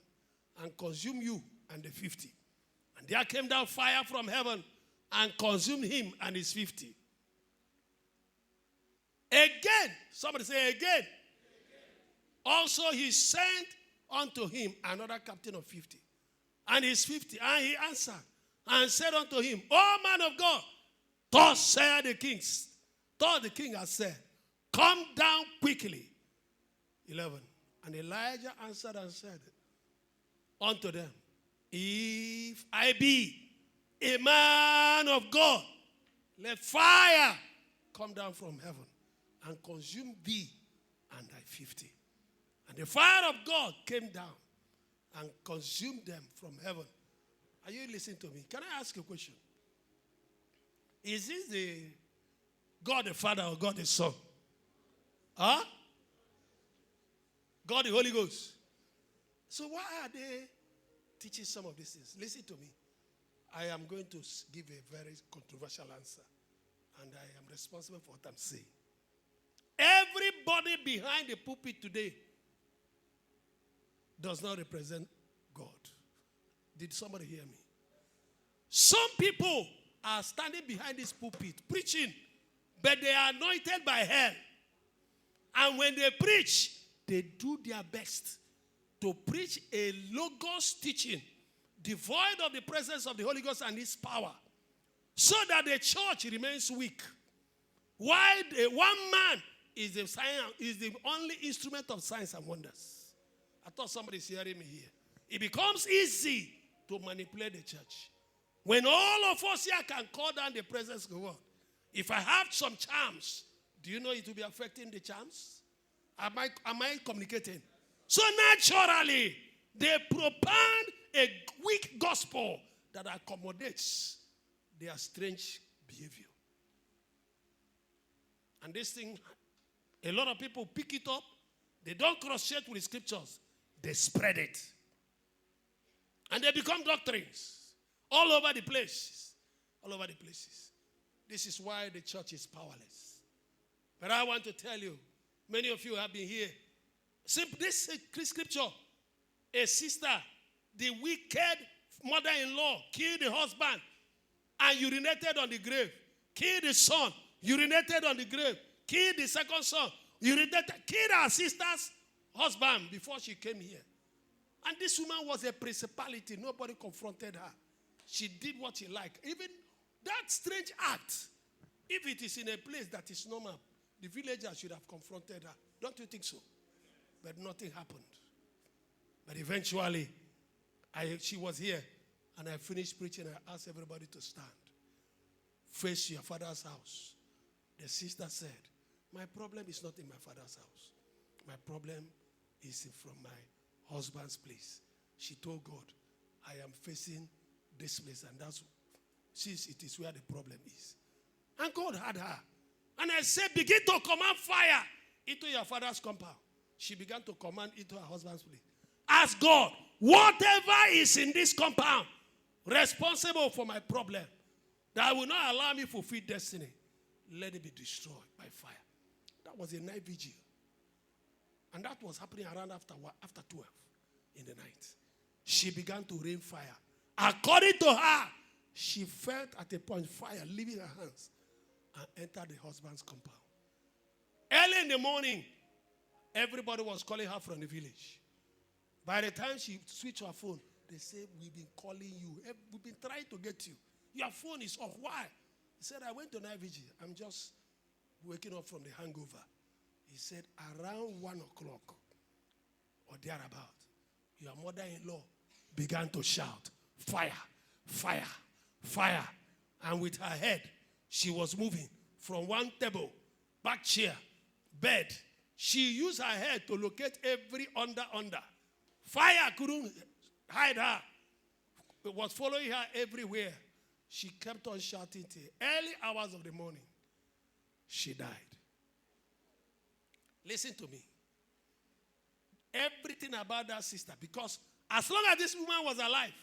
and consume you and the 50. And there came down fire from heaven and consumed him and his 50. Again, somebody say again. Also he sent unto him another captain of 50. And his 50. And he answered and said unto him, O man of God, thus said the kings. Thus the king has said, come down quickly. 11. And Elijah answered and said unto them, if I be a man of God, let fire come down from heaven and consume thee and thy 50. And the fire of God came down and consumed them from heaven. Are you listening to me? Can I ask you a question? Is this the God the Father or God the Son? Huh? God the Holy Ghost. So why are they teaching some of these things? Listen to me. I am going to give a very controversial answer. And I am responsible for what I'm saying. Everybody behind the pulpit today does not represent God. Did somebody hear me? Some people are standing behind this pulpit preaching, but they are anointed by hell. And when they preach, they do their best to preach a logos teaching devoid of the presence of the Holy Ghost and his power. so that the church remains weak. While one man is the only instrument of signs and wonders. I thought somebody is hearing me here. It becomes easy to manipulate the church. When all of us here can call down the presence of God. If I have some charms, do you know it will be affecting the charms? Am I communicating? So naturally, they propound a weak gospel that accommodates their strange behavior. And this thing, a lot of people pick it up. They don't cross-check with the scriptures. They spread it. And they become doctrines all over the place. All over the places. This is why the church is powerless. But I want to tell you, many of you have been here. See, this scripture, a sister, the wicked mother-in-law, killed the husband and urinated on the grave. Killed the son, urinated on the grave. Killed the second son, urinated, killed her sister's husband before she came here. And this woman was a principality. Nobody confronted her. She did what she liked. Even that strange act, if it is in a place that is normal, the villagers should have confronted her. Don't you think so? But nothing happened. But eventually, she was here, and I finished preaching. I asked everybody to stand. Face your father's house. The sister said, my problem is not in my father's house. My problem is from my husband's place. She told God, I am facing this place, and that's since it is where the problem is. And God had her. And I said, begin to command fire into your father's compound. She began to command into her husband's place. Ask God, whatever is in this compound responsible for my problem, that will not allow me to fulfill destiny, let it be destroyed by fire. That was a night vigil. And that was happening around after 12 in the night. She began to rain fire. According to her, she felt at a point fire leaving her hands and entered the husband's compound. Early in the morning, everybody was calling her from the village. By the time she switched her phone, they said, we've been calling you. We've been trying to get you. Your phone is off. Why? He said, I went to night vigil. I'm just waking up from the hangover. He said, around 1 o'clock or thereabout, your mother-in-law began to shout, fire, fire, fire. And with her head, she was moving from one table, back chair, bed. She used her head to locate every under. Fire couldn't hide her. It was following her everywhere. She kept on shouting till early hours of the morning. She died. Listen to me. Everything about that sister, because as long as this woman was alive,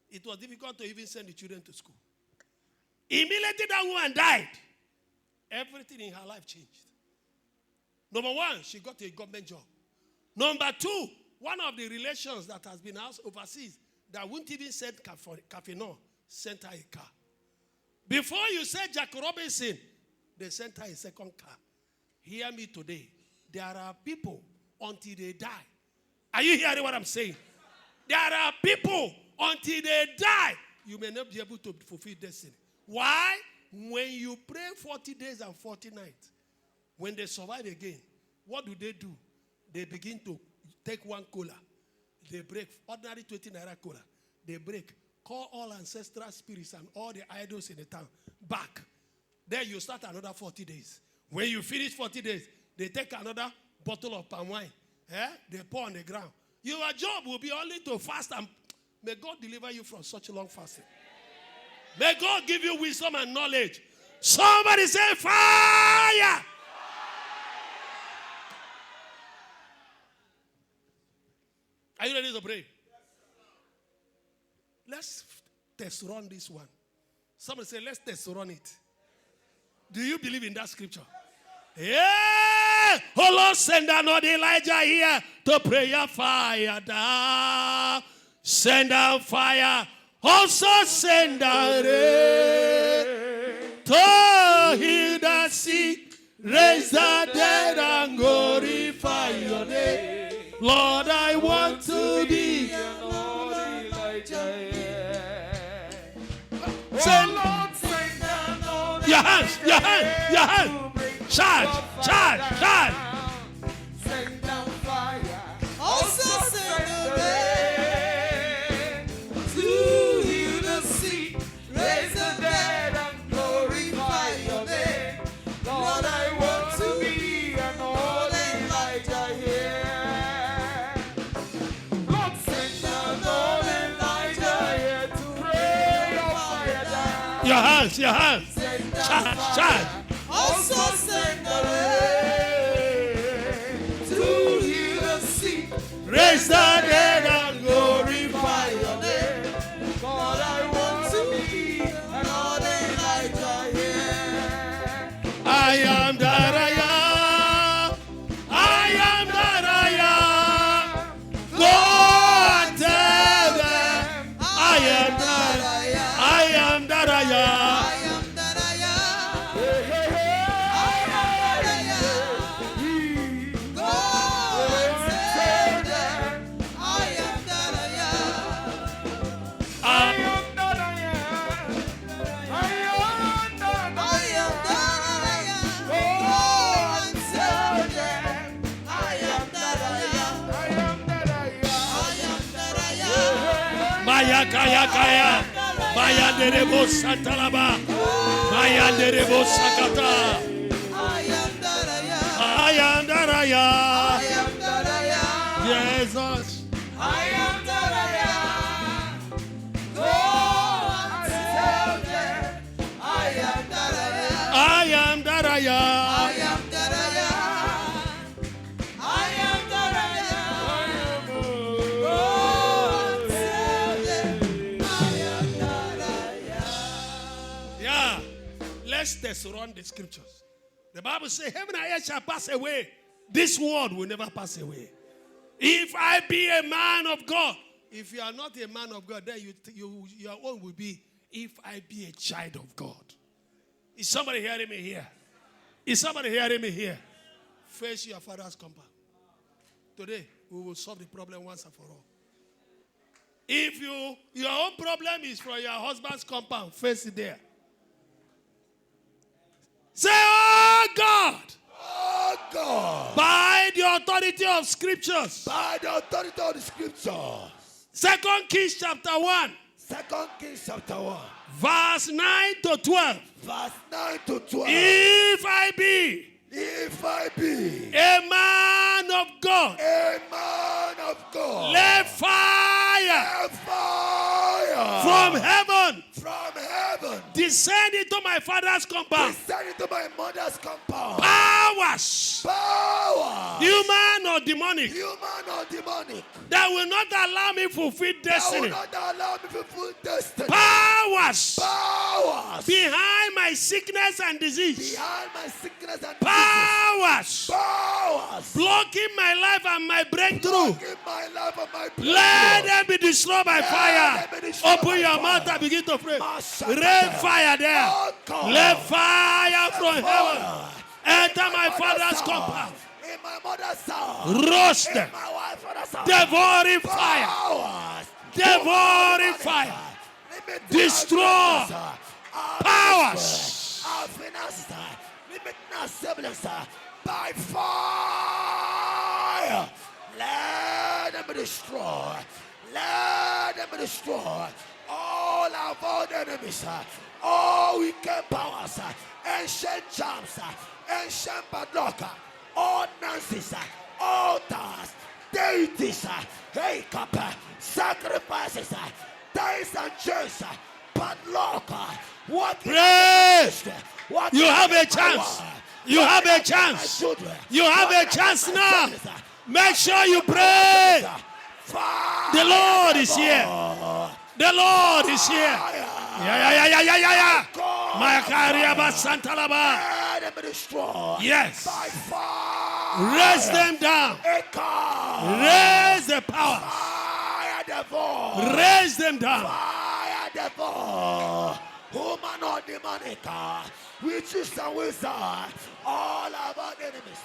it was difficult to even send the children to school. Immediately that woman died, everything in her life changed. Number one, she got a government job. Number two, one of the relations that has been housed overseas that wouldn't even send cafe no, sent her a car. Before you said Jack Robinson, they sent her a second car. Hear me today. There are people until they die. Are you hearing what I'm saying? There are people until they die. You may not be able to fulfill destiny. Why? When you pray 40 days and 40 nights, when they survive again, what do? They begin to take one cola. They break, ordinary 20 naira cola. They break, call all ancestral spirits and all the idols in the town back. Then you start another 40 days. When you finish 40 days, they take another bottle of palm wine. They pour on the ground. Your job will be only to fast, and may God deliver you from such long fasting. May God give you wisdom and knowledge. Somebody say fire! Are you ready to pray? Let's test run this one. Somebody say, let's test run it. Do you believe in that scripture? Yeah! Oh Lord, send another Elijah here to pray your fire down. Send out fire. Also send out rain to heal the sick, raise the dead, and glorify your name. Lord, I want to be another Elijah. Oh Lord, send hands, your hands, your hands. Charge, charge, charge. Send down fire. Also send the rain to heal the sick, raise the dead, and glorify your name. Lord, I want to be an old Elijah here. Lord, send down old Elijah here to pray your fire down. Your hands, your hands. Send down Charge, fire. charge. Also send the rain to heal the sick, Raise the dead and glorify your name. God, I want to be an old Elijah here. I am that I am. I am that I am. Go and tell them. I am that I am that I am. I am that I am. I am that I am. Go and tell them. I am that I am. I am that I am. I am that I am. Go and tell them. I am that I am. I am that I am. I am that I am. Maya kaya kaya. Maya derebo satalaba. Maya derebo sakata. I am that I am. I am that I I am. am that I am. Jesus. I am that I am. Go and tell them. I am that I am. I am that I I am. am that I am. I am that I am. Go and tell them. I am that I am. Yeah. Let's test run the scriptures. The Bible says, heaven and earth shall pass away. This word will never pass away. If I be a man of God. If you are not a man of God, then your own will be, if I be a child of God. Is somebody hearing me here? Is somebody hearing me here? Face your father's compound. Today, we will solve the problem once and for all. If your own problem is from your husband's compound, face it there. Say, oh God. Oh God. By the authority of scriptures. By the authority of the scriptures. 2 Kings chapter 1. 2 Kings chapter 1. Verse 9 to 12. Verse 9 to 12. If I be a man of God, a man of God, let fire from heaven descend into my father's compound. descend into my mother's compound. Powers, Power, human or demonic, that will not allow me fulfill that will destiny. not allow me to fulfill destiny. Powers Powers, behind my sickness and disease. behind my sickness and Powers powers, blocking my life and my breakthrough. blocking my life and my breakthrough. Let them be destroyed by Let fire. them be destroyed Open by your fire. mouth and begin to pray. Masakata. Rain fire there. Oh, God. Let fire from heaven Fire. enter my mother's father's house, compound. in my mother's house, Roast in them. my wife's father's house. Devouring fire. Powers, Devouring fire. limiting Destroy. our business, our Powers. ministry, our finances, limiting our siblings by fire. Let them be destroyed. Let them be destroyed. All our own enemies, all wicked powers, ancient charms, ancient padlock, ordinances, altars, deities, sacrifices, dice and chains, padlock. What Pray. You have a chance. You have a chance. You have a chance now. Make sure you pray. The Lord is here. The Lord is here. Yeah. Makariaba Santalaba. Yes. By fire. Raise them down. Raise the power. Fire devil. Raise them down. Fire devil. Human or demonic. Witches and wizards. All our enemies.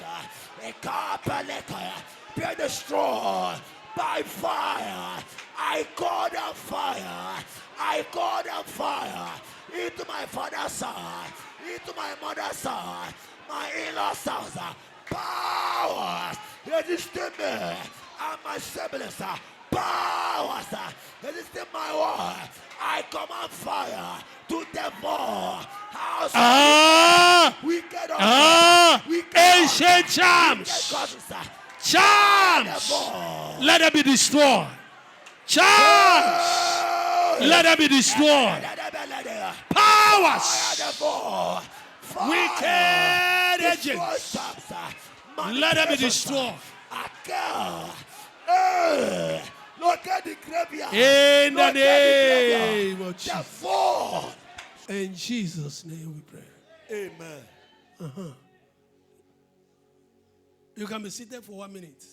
Be destroyed by fire. I call down fire. I call down fire into my father's side, into my mother's side, my in-laws' house. Powers resisting me and my siblings. Powers resisting my word. I command fire to devour house. Ancient charms. Charms. Let them be destroyed. Charms. Let them be destroyed. Powers. Wicked agents. Let them be destroyed. Locate the graveyard. In the name of Jesus. In Jesus' name we pray. Amen. You can be seated for 1 minute.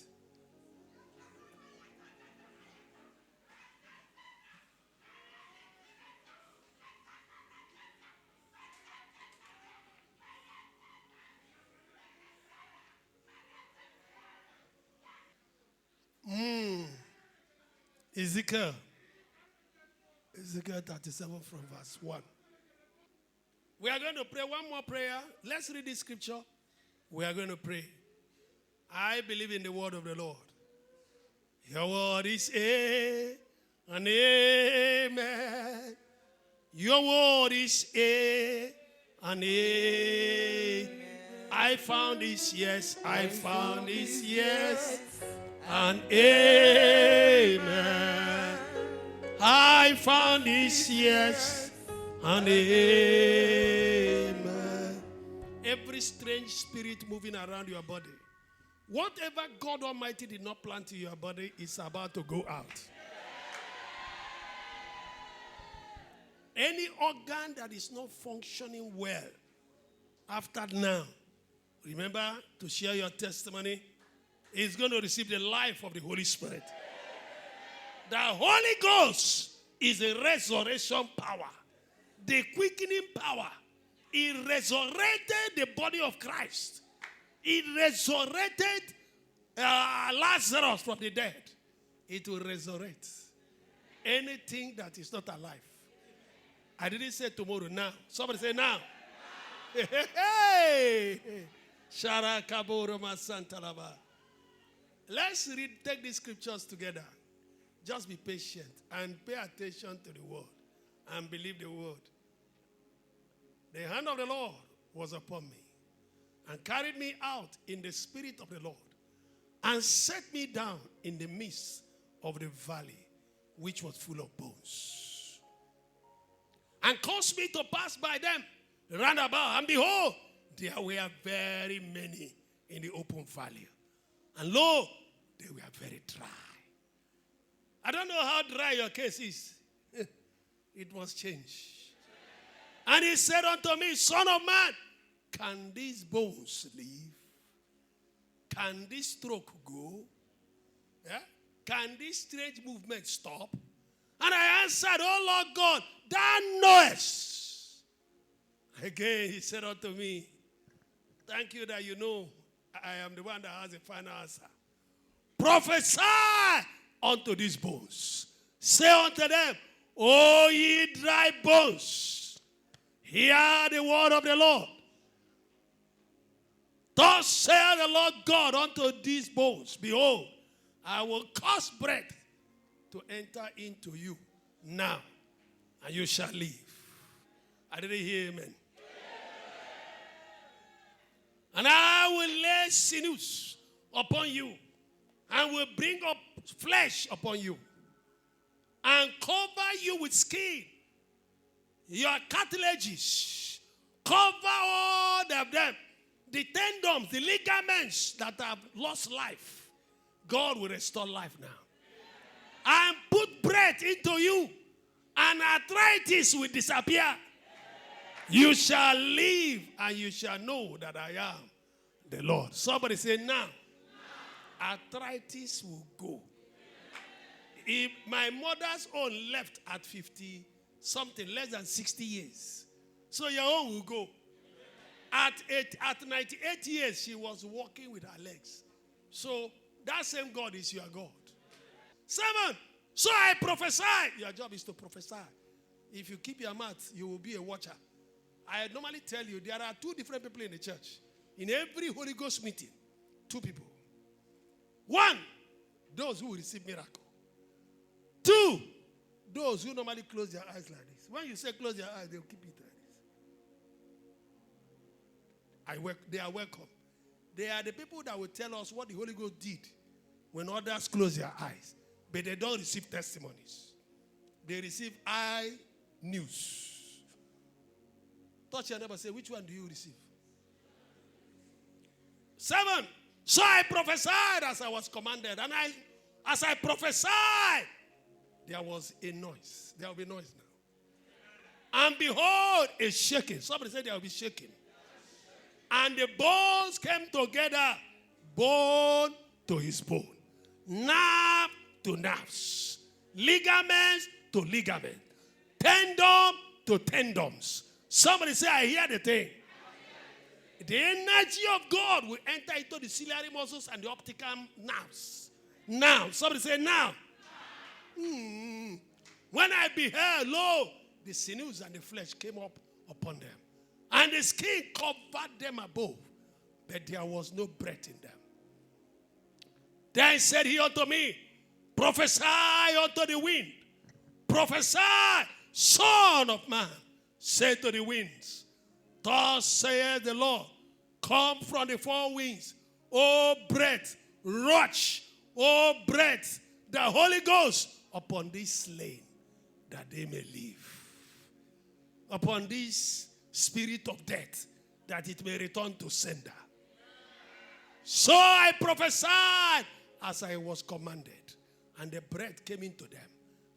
Ezekiel 37 from verse 1. We are going to pray one more prayer. Let's read this scripture. We are going to pray. I believe in the word of the Lord. Your word is A and amen. Your word is A and amen. I found this yes. I found this yes. And amen. I found this yes and amen. Every strange spirit moving around your body, whatever God Almighty did not plant in your body is about to go out. Any organ that is not functioning well after now, remember to share your testimony, is going to receive the life of the Holy Spirit. The Holy Ghost is a resurrection power, the quickening power. He resurrected the body of Christ. He resurrected Lazarus from the dead. It will resurrect anything that is not alive. I didn't say tomorrow, now. Somebody say now. Hey! Let's take these scriptures together. Just be patient and pay attention to the word and believe the word. The hand of the Lord was upon me and carried me out in the spirit of the Lord and set me down in the midst of the valley which was full of bones, and caused me to pass by them round about, and behold, there were very many in the open valley, and lo, they were very dry. I don't know how dry your case is. It must change. And he said unto me, Son of man, can these bones live? Can this stroke go? Yeah? Can this strange movement stop? And I answered, Oh Lord God, thou knowest. Again he said unto me, thank you that you know I am the one that has the final answer. Prophesy unto these bones. Say unto them, O ye dry bones, hear the word of the Lord. Thus saith the Lord God unto these bones, behold, I will cause breath to enter into you now, and you shall live. I didn't hear amen. And I will lay sinews upon you, and will bring up flesh upon you, and cover you with skin. Your cartilages, cover all of them. The tendons, the ligaments that have lost life, God will restore life now. And put breath into you, and arthritis will disappear. You shall live, and you shall know that I am the Lord. Somebody say now. Arthritis will go. If my mother's own left at 50 something, less than 60 years, so your own will go. At 98 years, she was walking with her legs. So that same God is your God. 7. So I prophesy. Your job is to prophesy. If you keep your mouth, you will be a watcher. I normally tell you there are two different people in the church. In every Holy Ghost meeting, two people. One, those who will receive miracle. Two, those who normally close their eyes like this. When you say close your eyes, they'll keep it like this. They are welcome. They are the people that will tell us what the Holy Ghost did when others close their eyes. But they don't receive testimonies. They receive eye news. Touch your neighbor, say, which one do you receive? 7. So I prophesied as I was commanded. And as I prophesied, there was a noise. There will be noise now. And behold, a shaking. Somebody said there will be shaking. And the bones came together, bone to his bone, nerve to nerves, ligaments to ligaments, tendon to tendons. Somebody say, I hear the thing. The energy of God will enter into the ciliary muscles and the optical nerves. Now, somebody say now. When I beheld, lo, the sinews and the flesh came up upon them. And the skin covered them above, but there was no breath in them. Then said he unto me, prophesy unto the wind. Prophesy, son of man. Say to the winds, thus saith the Lord, come from the four winds, O breath, rush, O breath, the Holy Ghost, upon this slain, that they may live. Upon this spirit of death, that it may return to sender. So I prophesied as I was commanded, and the breath came into them,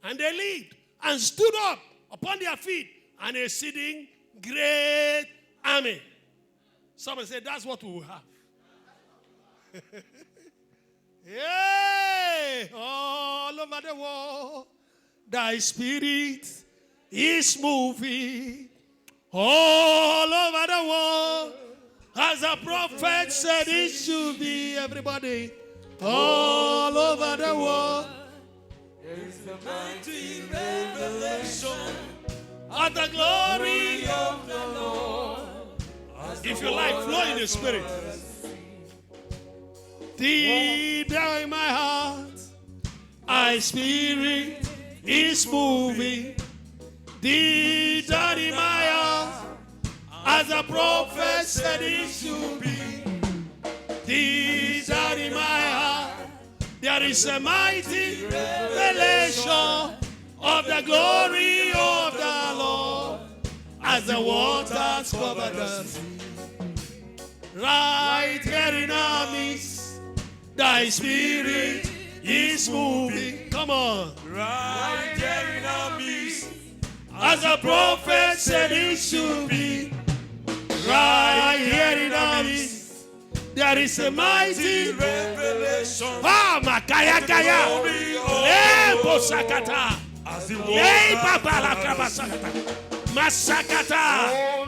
and they lived and stood up upon their feet, an exceeding great army. Somebody said, that's what we will have. Yay! All over the world, thy spirit is moving. All over the world, as a prophet said it should be. Everybody, all over the world, is the mighty revelation of the glory of the Lord. If you like, flow in the spirit. Deep down in my heart, my spirit is moving. Deep down in my heart, as the prophet said it should be. Deep down in my heart, there is a mighty revelation of the glory of the Lord, as the waters cover the sea. Right here in our midst, thy spirit is moving. Come on. Right here in our midst, as the prophet said it should be. Right here in our midst, there is a mighty revelation. Ah, Makaya Kaya. Sakata. As the Masakata.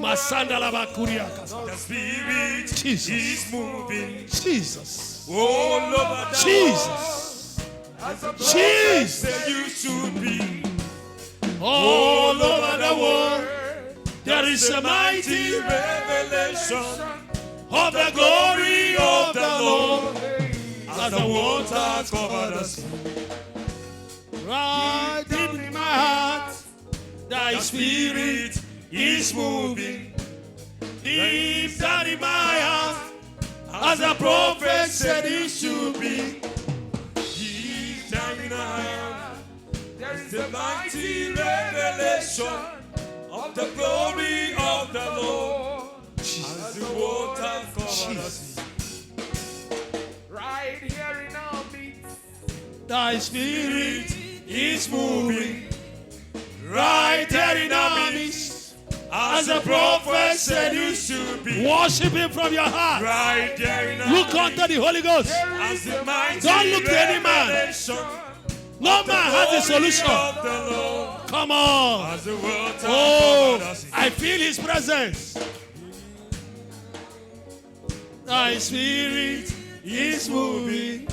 Masandala Bakuria. The spirit Jesus. is moving. Jesus. All over the Jesus. world. Jesus. Said you should be. All over the world, there is a mighty revelation of the glory of the Lord, as the waters cover the sea. right in my heart. Thy spirit is moving deep down in my heart, as the prophet said it should be. Deep down in our heart, there is a mighty revelation of the glory of the Lord, as the waters cover the sea. Right here in our midst, Thy spirit is moving. right here in our midst, As the prophet said you should be. worship him from your heart. Right there in our Look unto the Holy Ghost. as the mighty Don't look to any man. revelation No man has a solution. of the Lord, Come on. as the waters cover Oh, the sea. I feel his presence. Thy spirit is moving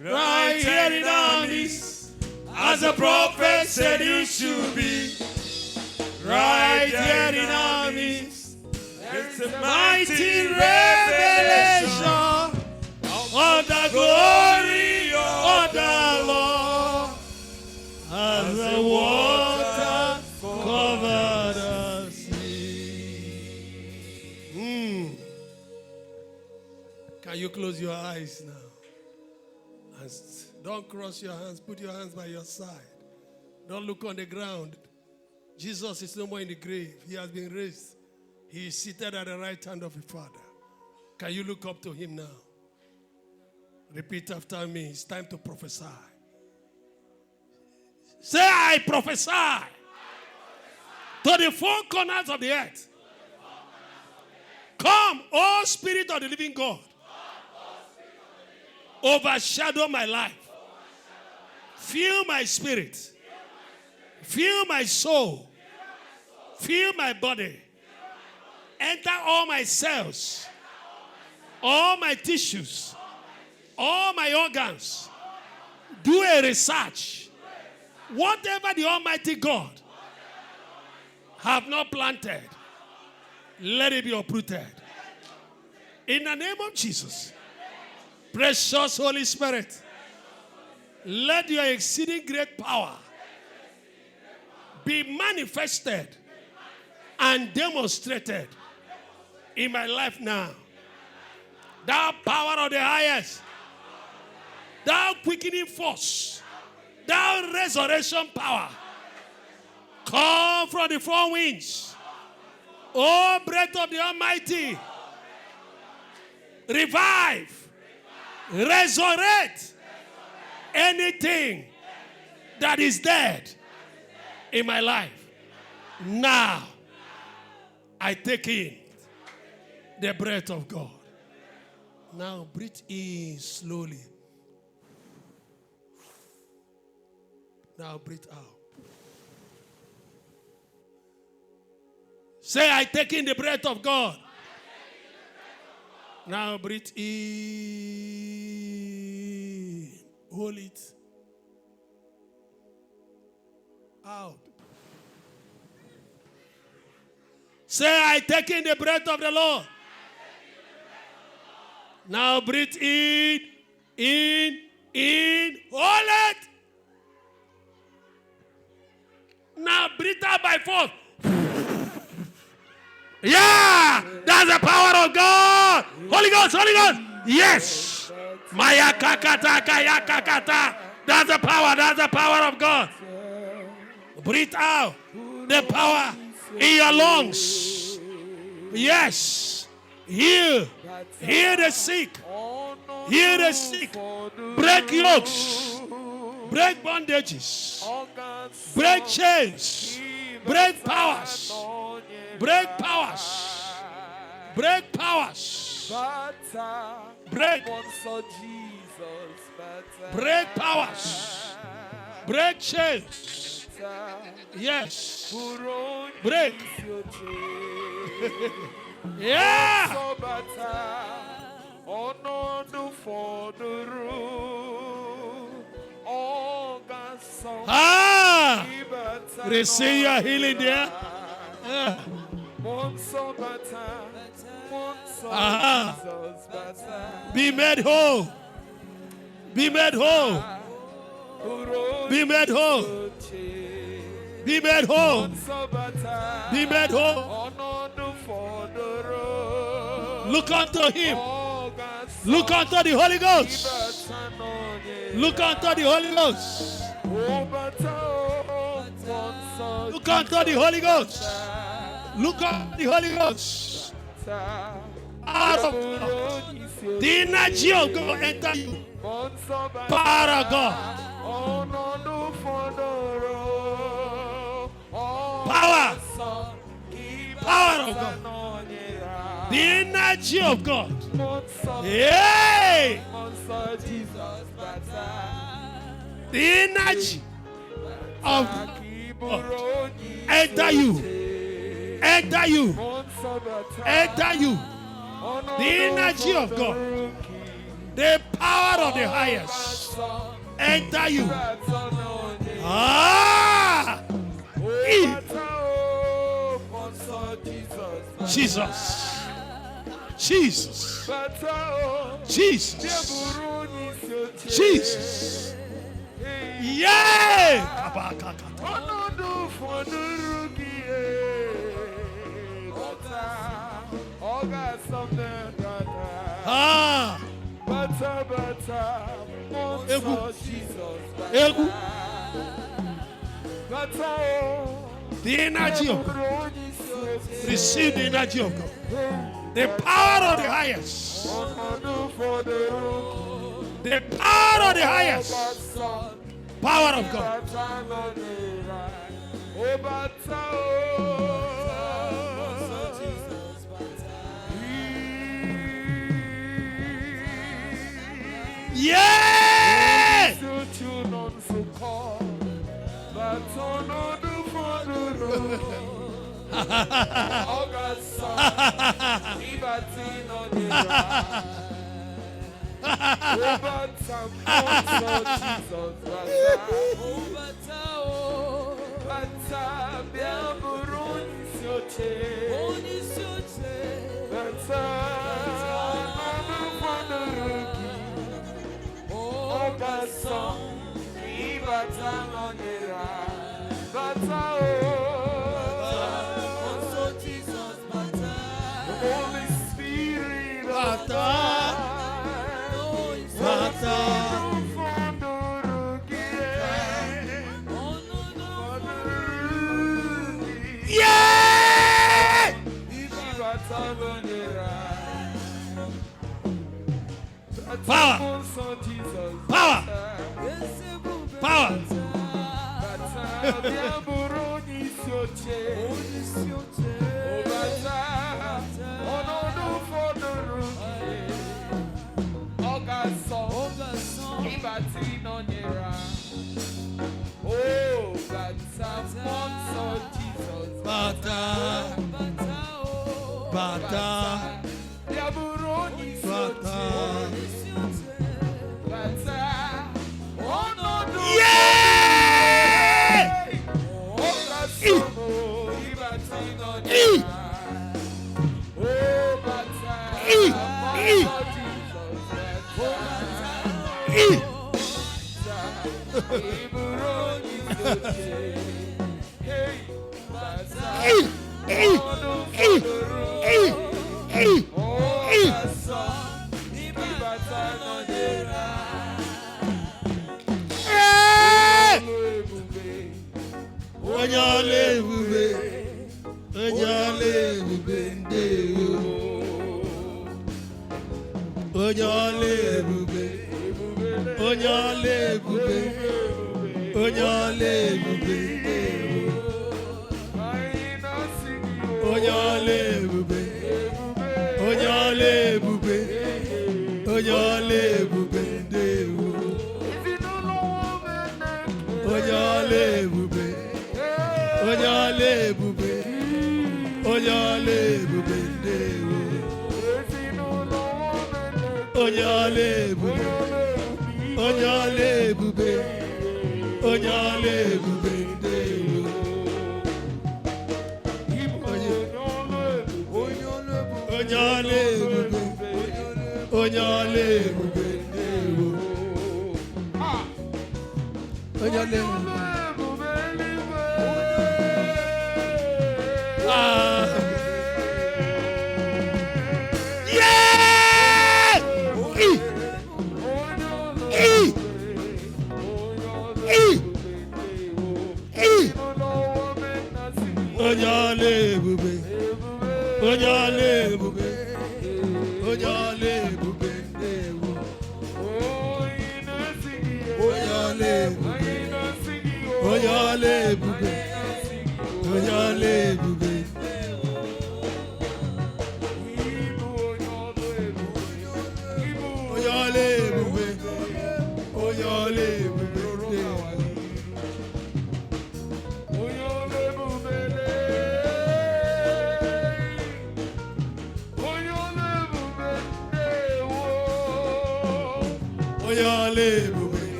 right here in our midst, as the prophet said you should be. right here in our midst. It's a mighty revelation of the glory of the Lord. As the water covered the sea. Can you close your eyes now? And don't cross your hands. Put your hands by your side. Don't look on the ground. Jesus is no more in the grave. He has been raised. He is seated at the right hand of the Father. Can you look up to him now? Repeat after me. It's time to prophesy. Say, I prophesy, to the four corners of the earth. Come, O Spirit of the living God. Overshadow my life. Fill my spirit. Fill my soul. Fill my body. Enter all my cells. All my tissues. All my organs. Do a research. Whatever the Almighty God have not planted, let it be uprooted. In the name of Jesus, precious Holy Spirit, let your exceeding great power be manifested and demonstrated in my life now. Thou power of the highest, thou quickening force, thou resurrection power, come from the four winds. O breath of the Almighty, revive, resurrect anything that is dead in my life. Now, I take in the breath of God. Now, breathe in slowly. Now breathe out. Say, I take in the breath of God. Now breathe in. Hold it. Out. Say, I take in the breath of the Lord. Now breathe in. Hold it. Now breathe out by force. Yeah, that's the power of God. Holy Ghost. Yes. Maya kakata kaya kakata. That's the power of God. Breathe out the power in your lungs. Yes. Heal the sick. Heal the sick. Break yokes. Break bondages. Break chains. Break powers. Break powers. Break powers. Break. Break powers. Break chains. Yes. Break. Yeah. Ah. Receive your healing there. Yeah. Be made whole. Be made whole. Be made whole. Be made whole. Be made whole. Look unto him. Look unto the Holy Ghost. Look unto the Holy Ghost. Look unto the Holy Ghost. Look unto the Holy Ghost. Out of God. The energy of God enter you. Power of God. Power. Power of God. The energy of God. Yay! The energy of God. Enter you. Enter you. Enter you. The energy of God. The power of the highest. Enter you. Ah! Jesus. Jesus. Jesus. Jesus. Yeah. Ah. The energy of God. Receive the energy of God. The power of the highest. The power of the highest. Power of God. Yeah! Holy Spirit, yeah! Power! Power! Power!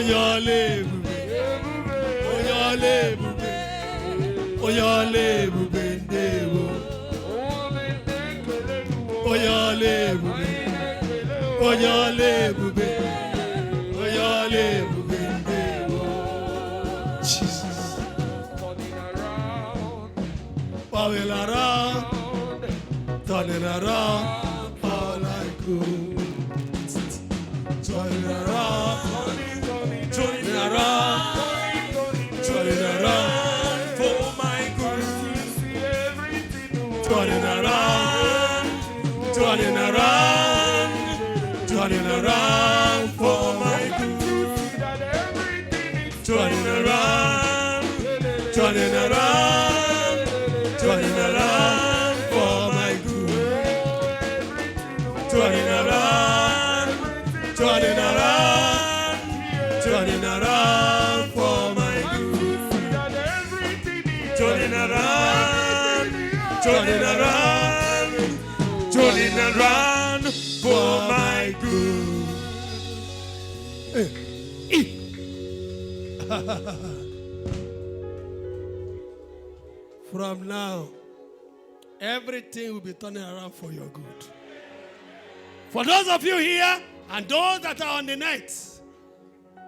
Oyole bube. Oyole bube. Oyole bube ndewo. Oyole bube. Oyole bube. Oyole bube ndewo. Jesus. Turning around. Turning around. All I could. Turning around. Turning around. Turning around for my good. Turning around. Turning around. Turning around for my good. Turning around. Turning around. Turning around for my good. Turning around. Turning around. Turning around for my good. Turning around. Turning around. Turning around for my good. From now, everything will be turning around for your good. For those of you here and those that are on the net,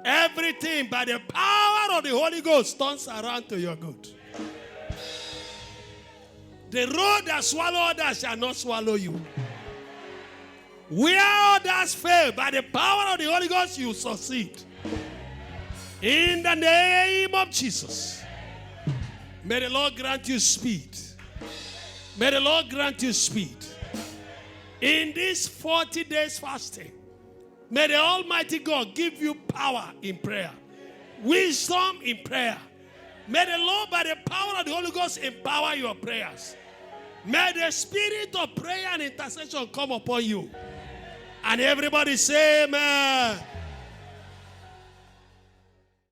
everything by the power of the Holy Ghost turns around to your good. The road that swallowed others shall not swallow you. Where others fail, by the power of the Holy Ghost, you succeed. In the name of Jesus. May the Lord grant you speed. May the Lord grant you speed. In this 40 days fasting, may the Almighty God give you power in prayer, wisdom in prayer. May the Lord, by the power of the Holy Ghost, empower your prayers. May the spirit of prayer and intercession come upon you. And everybody say amen.